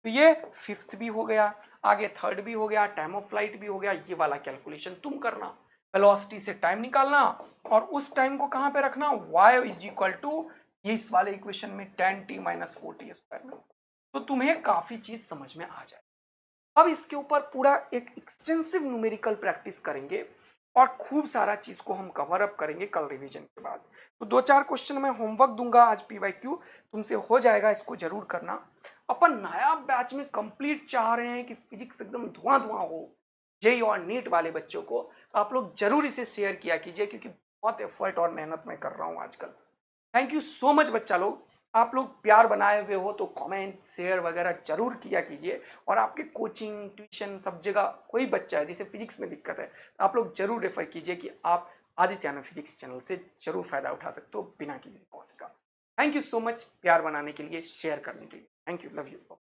तो ये फिफ्थ भी हो गया, आगे थर्ड भी हो गया, टाइम ऑफ फ्लाइट भी हो गया। ये वाला कैलकुलेशन तुम करना, वेलोसिटी से टाइम निकालना और उस टाइम को कहां पे रखना, y इज इक्वल टू ये इस वाले इक्वेशन में 10t-4t स्क्वायर में, तो तुम्हें काफी चीज समझ में आ जाए। अब इसके ऊपर पूरा एक एक्सटेंसिव न्यूमेरिकल प्रैक्टिस करेंगे और खूब सारा चीज को हम कवर अप करेंगे कल रिवीजन के बाद। तो 2-4 क्वेश्चन मैं होमवर्क दूंगा आज, PYQ तुमसे हो जाएगा, इसको जरूर करना। अपन नया बैच में कंप्लीट चाह रहे हैं कि फिजिक्स एकदम धुआं धुआं हो जेई और नीट वाले बच्चों को, तो आप लोग जरूर इसे शेयर किया कीजिए, क्योंकि बहुत एफर्ट और मेहनत मैं कर रहा हूँ आजकल। थैंक यू सो मच बच्चा लोग, आप लोग प्यार बनाए हुए हो तो कमेंट शेयर वगैरह जरूर किया कीजिए। और आपके कोचिंग ट्यूशन सब जगह कोई बच्चा है जिसे फिजिक्स में दिक्कत है तो आप लोग जरूर रेफर कीजिए कि आप आदित्य फिजिक्स चैनल से जरूर फायदा उठा सकते हो बिना किसी कॉस्ट का। थैंक यू सो मच प्यार बनाने के लिए, शेयर करने के लिए। Thank you, love you.